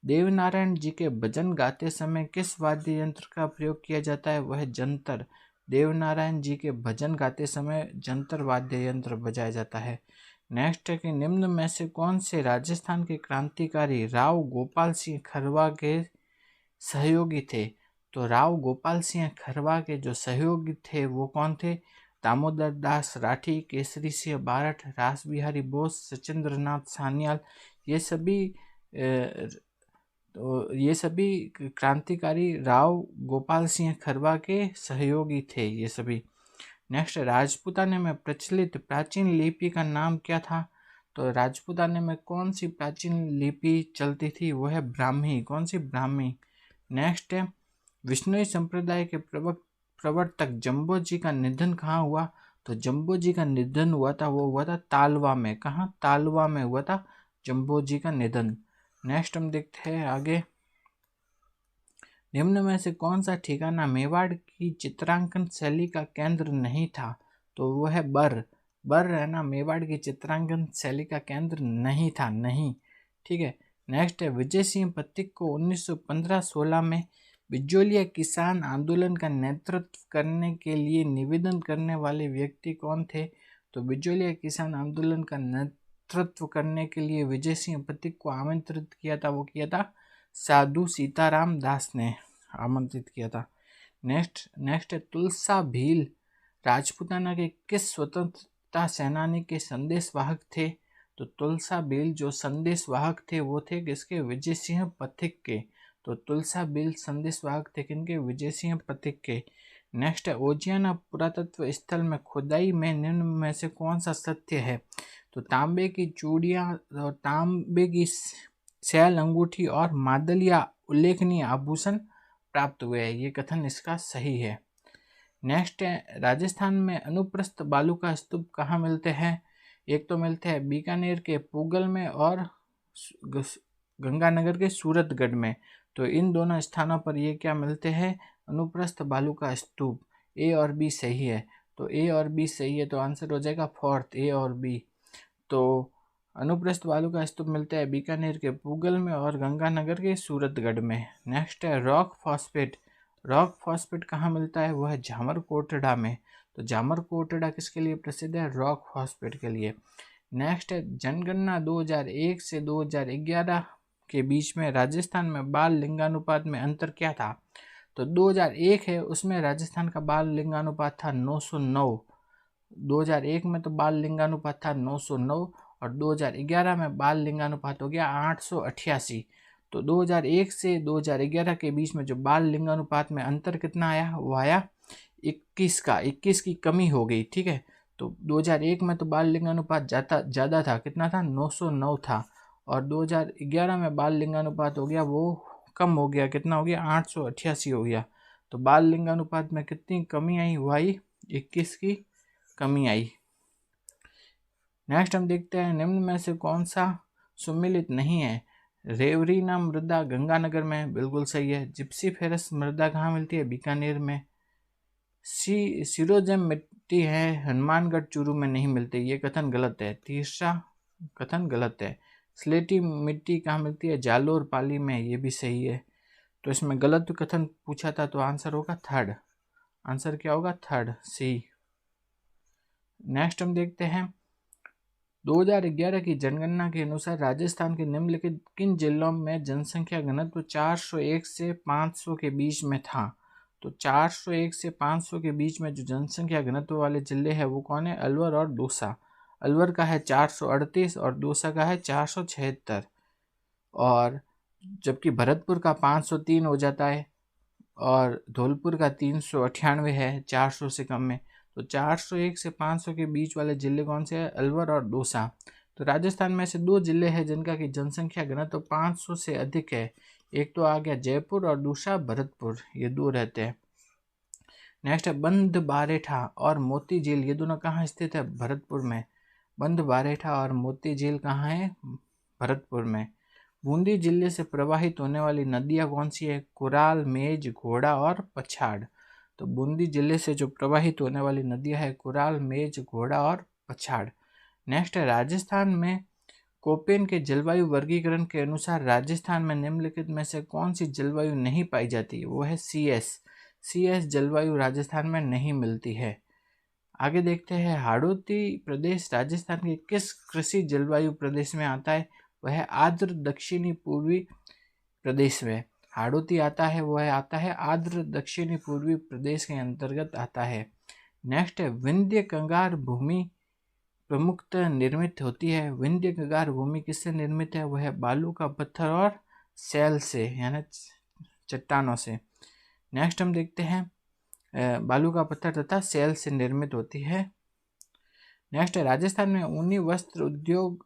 [SPEAKER 1] देवनारायण जी के भजन गाते समय किस वाद्य यंत्र का प्रयोग किया जाता है? वह जंतर। देवनारायण जी के भजन गाते समय जंतर वाद्य यंत्र बजाया जाता है। नेक्स्ट है कि निम्न में से कौन से राजस्थान के क्रांतिकारी राव गोपाल सिंह खरवा के सहयोगी थे? तो राव गोपाल सिंह खरवा के जो सहयोगी थे वो कौन थे? दामोदर दास राठी, केसरी सिंह बारठ, रास बिहारी बोस, सचिंद्र नाथ सान्याल। ये सभी क्रांतिकारी राव गोपाल सिंह खरवा के सहयोगी थे ये सभी। नेक्स्ट, राजपूताने में प्रचलित प्राचीन लिपि का नाम क्या था? तो राजपूताने में कौन सी प्राचीन लिपि चलती थी? वो है ब्राह्मी। कौन सी? ब्राह्मी। नेक्स्ट है, विष्णुई संप्रदाय के प्रवर्तक जम्बो जी का निधन कहाँ हुआ? तो जम्बो जी का निधन हुआ था, वो हुआ था तालवा में। कहाँ? तालवा में हुआ था जम्बो जी का निधन। नेक्स्ट हम देखते हैं आगे, निम्न में से कौन सा ठिकाना मेवाड़ की चित्रांकन शैली का केंद्र नहीं था? तो वो है बर। बर है ना, मेवाड़ की चित्रांकन शैली का केंद्र नहीं था, नहीं। ठीक है। नेक्स्ट है, विजय सिंह पथिक को 1915-16 में बिजोलिया किसान आंदोलन का नेतृत्व करने के लिए निवेदन करने वाले व्यक्ति कौन थे? तो बिजोलिया किसान आंदोलन का नेतृत्व करने के लिए विजय सिंह पथिक को आमंत्रित किया था, वो किया था साधु सीताराम दास ने आमंत्रित किया था। नेक्स्ट है, तुलसा भील राजपूताना के किस स्वतंत्रता सेनानी के संदेशवाहक थे? तो तुलसा भील जो संदेशवाहक थे वो थे किसके? विजय सिंह पथिक के। तो तुलसा भील संदेशवाहक थे किनके? विजय सिंह पथिक के। नेक्स्ट है, ओजियाना पुरातत्व स्थल में खुदाई में निम्न में से कौन सा सत्य है? तो तांबे की चूड़ियां और तांबे की शैल अंगूठी और मादलिया उल्लेखनीय आभूषण प्राप्त हुए हैं। ये कथन इसका सही है। नेक्स्ट है, राजस्थान में अनुप्रस्थ बालू का स्तूप कहाँ मिलते हैं? एक तो मिलते हैं बीकानेर के पूगल में और गंगानगर के सूरतगढ़ में। तो इन दोनों स्थानों पर ये क्या मिलते हैं? अनुप्रस्थ बालू का स्तूप। ए और बी सही है। तो ए और बी सही है, तो आंसर हो जाएगा फोर्थ, ए और बी। तो अनुप्रस्थ बालू का स्तूप मिलता है बीकानेर के पूगल में और गंगानगर के सूरतगढ़ में। नेक्स्ट है, रॉक फॉस्फेट। रॉक फॉस्फेट कहाँ मिलता है? वह है जामरकोटड़ा में। तो जामरकोटड़ा किसके लिए प्रसिद्ध है? रॉक फॉस्फेट के लिए। नेक्स्ट है, जनगणना 2001 से 2011 के बीच में राजस्थान में बाल लिंगानुपात में अंतर क्या था? तो 2001 है, उसमें राजस्थान का बाल लिंगानुपात था 909। 2001 में तो बाल लिंगानुपात था 909 और 2011 में बाल लिंगानुपात हो गया 888। तो 2001 से 2011 के बीच में जो बाल लिंगानुपात में अंतर कितना आया? वो आया 21 का। 21 की कमी हो गई। ठीक है। तो 2001 में तो बाल लिंगानुपात ज़्यादा था, कितना था? 909 था। और 2011 में बाल लिंगानुपात हो गया वो कम हो गया, कितना हो गया? 888 हो गया। तो बाल लिंगानुपात में कितनी कमी आई? वो आई 21 की कमी आई। नेक्स्ट हम देखते हैं, निम्न में से कौन सा सुमिलित नहीं है? रेवरीना मृदा गंगानगर में, बिल्कुल सही है। जिप्सी फेरस मृदा कहाँ मिलती है? बीकानेर में। सिरोजेम मिट्टी है हनुमानगढ़ चूरू में नहीं मिलती, ये कथन गलत है। तीसरा कथन गलत है। स्लेटी मिट्टी कहाँ मिलती है? जालोर पाली में, ये भी सही है। तो इसमें गलत कथन पूछा था, तो आंसर होगा थर्ड। आंसर क्या होगा? थर्ड, सी। नेक्स्ट हम देखते हैं, 2011 की जनगणना के अनुसार राजस्थान के निम्नलिखित किन जिलों में जनसंख्या घनत्व 401 से 500 के बीच में था? तो 401 से 500 के बीच में जो जनसंख्या घनत्व वाले जिले हैं वो कौन है? अलवर और दौसा। अलवर का है 438 और दौसा का है 476। और जबकि भरतपुर का 503 हो जाता है और धौलपुर का 398 है 400 से कम में। तो 401 से 500 के बीच वाले जिले कौन से हैं? अलवर और दौसा। तो राजस्थान में से दो जिले हैं जिनका की जनसंख्या घनत्व 500 से अधिक है। एक तो आ गया जयपुर और दूसरा भरतपुर, ये दो रहते हैं। नेक्स्ट है, बंद बारेठा और मोती झील, ये दोनों कहाँ स्थित है? भरतपुर में। बंद बारेठा और मोती झील कहाँ है? भरतपुर में। बूंदी जिले से प्रवाहित होने वाली नदियाँ कौन सी है? कुराल, मेज, घोड़ा और पछाड़। तो बूंदी जिले से जो प्रवाहित होने वाली नदियाँ है कुराल, मेज, घोड़ा और पछाड़। नेक्स्ट है, राजस्थान में कोपेन के जलवायु वर्गीकरण के अनुसार राजस्थान में निम्नलिखित में से कौन सी जलवायु नहीं पाई जाती? वो है CS जलवायु राजस्थान में नहीं मिलती है। आगे देखते हैं, हाड़ौती प्रदेश राजस्थान के किस कृषि जलवायु प्रदेश में आता है? वह आर्द्र दक्षिणी पूर्वी प्रदेश में हाड़ौती आता है, वह आता है आर्द्र दक्षिणी पूर्वी प्रदेश के अंतर्गत आता है। नेक्स्ट है, विंध्य कंगार भूमि प्रमुखतः निर्मित होती है। विंध्य कंगार भूमि किससे निर्मित है? वह बालू का पत्थर और सेल से, यानी चट्टानों से। नेक्स्ट हम देखते हैं, बालू का पत्थर तथा सेल से निर्मित होती है। नेक्स्ट है, राजस्थान में ऊनी वस्त्र उद्योग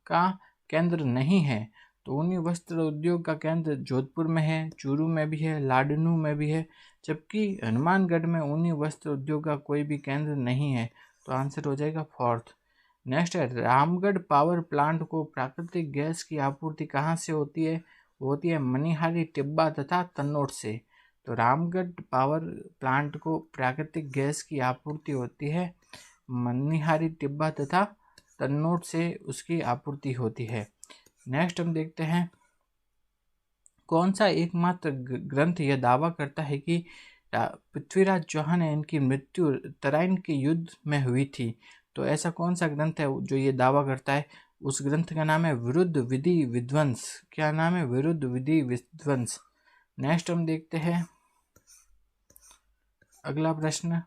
[SPEAKER 1] का केंद्र नहीं है। तो ऊनी वस्त्र उद्योग का केंद्र जोधपुर में है, चूरू में भी है, लाडनू में भी है, जबकि हनुमानगढ़ में ऊनी वस्त्र उद्योग का कोई भी केंद्र नहीं है। तो आंसर हो जाएगा 4th। नेक्स्ट है, रामगढ़ पावर प्लांट को प्राकृतिक गैस की आपूर्ति कहाँ से होती है? वो होती है मनिहारी, टिब्बा तथा तन्नौर से। तो रामगढ़ पावर प्लांट को प्राकृतिक गैस की आपूर्ति होती है मनिहारी, टिब्बा तथा तन्नौर से उसकी आपूर्ति होती है। नेक्स्ट हम देखते हैं, कौन सा एकमात्र ग्रंथ यह दावा करता है कि पृथ्वीराज चौहान है इनकी मृत्यु तराइन के युद्ध में हुई थी? तो ऐसा कौन सा ग्रंथ है जो ये दावा करता है? उस ग्रंथ का नाम है विरुद्ध विधि विध्वंस। क्या नाम है? विरुद्ध विधि विध्वंस। नेक्स्ट हम देखते हैं अगला प्रश्न।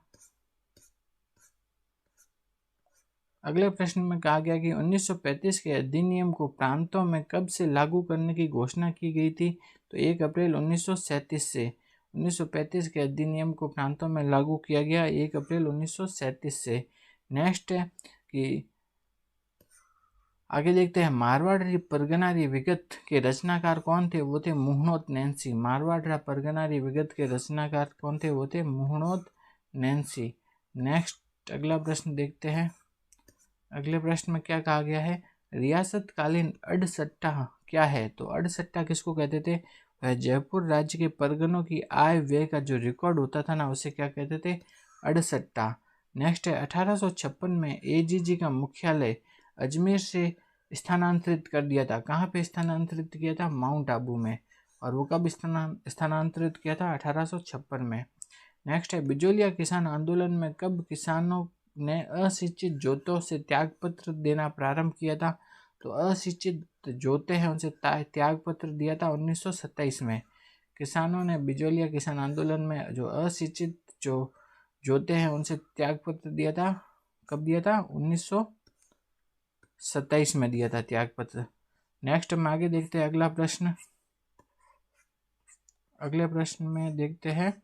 [SPEAKER 1] अगले प्रश्न में कहा गया कि 1935 के अधिनियम को प्रांतों में कब से लागू करने की घोषणा की गई थी? तो 1 अप्रैल 1937 से। 1935 के अधिनियम को प्रांतों में लागू किया गया 1 अप्रैल 1937 से। नेक्स्ट है कि आगे देखते हैं, मारवाड़ परगनारी विगत के रचनाकार कौन थे? वो थे मुहणोत नैन्सी। मारवाड़ परगनारी विगत के रचनाकार कौन थे? वो थे मुहणोत नैन्सी। नेक्स्ट अगला प्रश्न देखते हैं। अगले प्रश्न में क्या कहा गया है? रियासतकालीन अड़सट्टा क्या है? तो अड़सट्टा किसको कहते थे? वह जयपुर राज्य के परगनों की आय व्यय का जो रिकॉर्ड होता था ना, उसे क्या कहते थे? अड़सट्टा। नेक्स्ट है, 1856 में AGG का मुख्यालय अजमेर से स्थानांतरित कर दिया था। कहाँ पे स्थानांतरित किया था? माउंट आबू में। और वो कब स्थानांतरित किया था? 1856 में। नेक्स्ट है, बिजोलिया किसान आंदोलन में कब किसानों ने अशिक्षित जोतों से त्यागपत्र देना प्रारंभ किया था? तो अशिक्षित जोते हैं उनसे त्यागपत्र दिया था 1927 में। किसानों ने बिजोलिया किसान आंदोलन में जो अशिक्षित जो जोते हैं उनसे त्यागपत्र दिया था। कब दिया था? 1927 में दिया था त्यागपत्र। नेक्स्ट हम आगे देखते हैं अगला प्रश्न। अगले प्रश्न में देखते हैं,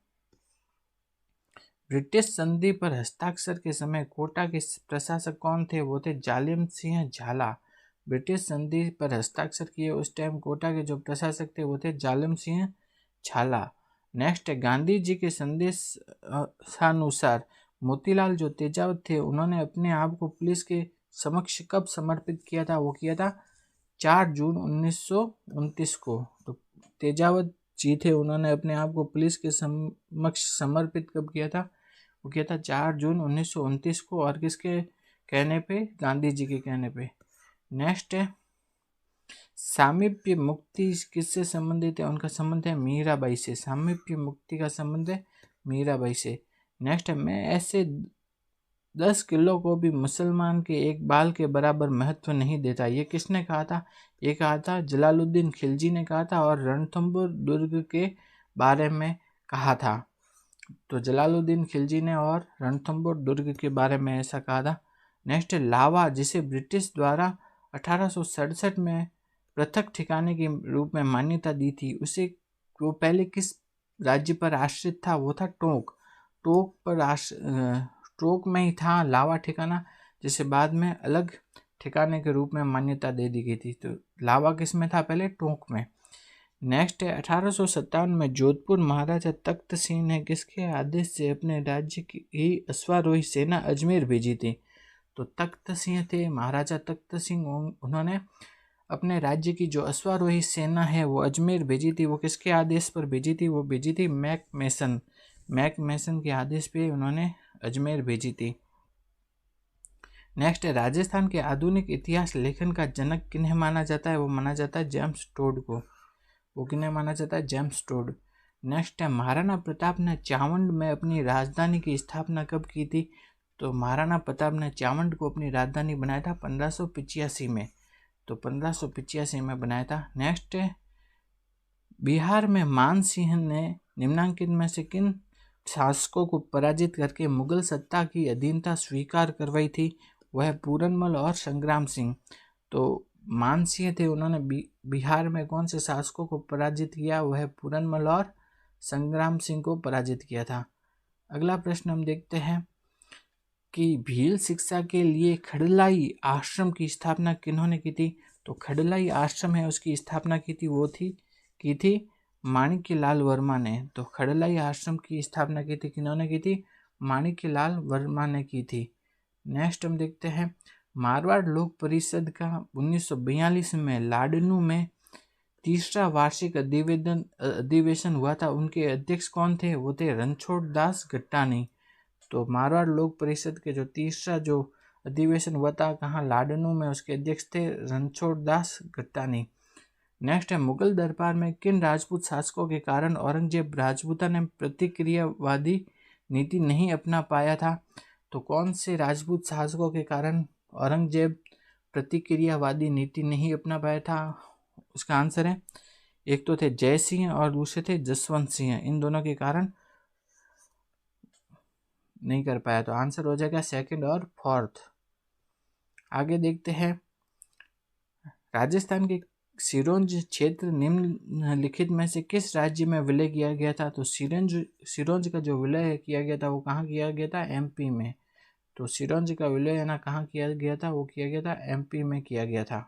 [SPEAKER 1] ब्रिटिश संधि पर हस्ताक्षर के समय कोटा के प्रशासक कौन थे? वो थे जालिम सिंह झाला। ब्रिटिश संधि पर हस्ताक्षर किए उस टाइम कोटा के जो प्रशासक थे वो थे जालिम सिंह झाला। नेक्स्ट है, गांधी जी के संदेश अनुसार मोतीलाल जो तेजावत थे उन्होंने अपने आप को पुलिस के समक्ष कब समर्पित किया था? वो किया था 4 जून 1929 को। तो तेजावत जी थे, उन्होंने अपने आप को पुलिस के समक्ष समर्पित कब किया था? वो किया था 4 जून 1929 को। और किसके कहने पे? गांधी जी के कहने पे। नेक्स्ट है, सामीप्य मुक्ति किससे संबंधित है? उनका संबंध है मीराबाई से। सामीप्य मुक्ति का संबंध है मीराबाई से। नेक्स्ट है, मैं ऐसे 10 किलो को भी मुसलमान के एक बाल के बराबर महत्व नहीं देता। ये किसने कहा था? ये कहा था जलालुद्दीन खिलजी ने कहा था और रणथंभौर दुर्ग के बारे में कहा था। तो जलालुद्दीन खिलजी ने और रणथंभौर दुर्ग के बारे में ऐसा कहा था। नेक्स्ट है, लावा जिसे ब्रिटिश द्वारा 1867 में पृथक ठिकाने के रूप में मान्यता दी थी, उसे वो पहले किस राज्य पर आश्रित था? वो था टोंक। टोंक में ही था लावा ठिकाना, जिसे बाद में अलग ठिकाने के रूप में मान्यता दे दी गई थी। तो लावा किस में था? पहले टोंक में। नेक्स्ट है, 1857 में जोधपुर महाराजा तख्त सिंह ने किसके आदेश से अपने राज्य की अश्वारोही सेना अजमेर भेजी थी? तो तख्त सिंह थे, महाराजा तख्त सिंह। उन्होंने अपने राज्य की जो अश्वारोही सेना है वो अजमेर भेजी थी। वो किसके आदेश पर भेजी थी? वो भेजी थी मैक मैसन के आदेश पे उन्होंने अजमेर भेजी थी। नेक्स्ट है राजस्थान के आधुनिक इतिहास लेखन का जनक किन्हें माना जाता है? वो माना जाता है जेम्स टोड को। वो किन्हें माना जाता है? James Tod. नेक्स्ट है महाराणा प्रताप ने चावंड में अपनी राजधानी की स्थापना कब की थी? तो महाराणा प्रताप ने चावंड को अपनी राजधानी बनाया था 1585 में। तो 1585 में बनाया था। नेक्स्ट है बिहार में मान सिंह ने निम्नांकित में से किन शासकों को पराजित करके मुगल सत्ता की अधीनता स्वीकार करवाई थी? वह पूरनमल और संग्राम सिंह। तो मान सिंह थे, उन्होंने बिहार में कौन से शासकों को पराजित किया? वह पूरनमल और संग्राम सिंह को पराजित किया था। अगला प्रश्न हम देखते हैं कि भील शिक्षा के लिए खडलाई आश्रम की स्थापना किन्होंने की थी? तो खडलाई आश्रम है उसकी स्थापना की थी माणिक्यलाल वर्मा ने। तो खडलाई आश्रम की स्थापना की थी किन्होंने की थी? माणिक्यलाल वर्मा ने की थी। नेक्स्ट हम देखते हैं मारवाड़ लोक परिषद का 1942 में लाडनू में तीसरा वार्षिक अधिवेशन हुआ था। उनके अध्यक्ष कौन थे? वो थे रणछोड़ दास गट्टानी। तो मारवाड़ लोक परिषद के जो तीसरा जो अधिवेशन हुआ था कहाँ? लाडनू में। उसके अध्यक्ष थे रणछोड़ दास गट्टानी। नेक्स्ट है मुगल दरबार में किन राजपूत शासकों के कारण औरंगजेब राजपूता ने प्रतिक्रियावादी नीति नहीं अपना पाया था? तो कौन से राजपूत शासकों के कारण औरंगजेब प्रतिक्रियावादी नीति नहीं अपना पाया था? उसका आंसर है, एक तो थे जय सिंह और दूसरे थे जसवंत सिंह। इन दोनों के कारण नहीं कर पाया। तो आंसर हो जाएगा सेकंड और फोर्थ। आगे देखते हैं राजस्थान के सिरोंज क्षेत्र निम्नलिखित में से किस राज्य में विलय किया गया था? तो सिरोंज का जो विलय किया गया था वो कहाँ किया गया था? एमपी में। तो सिरोंज का विलय है ना कहाँ किया गया था? वो किया गया था एमपी में किया गया था।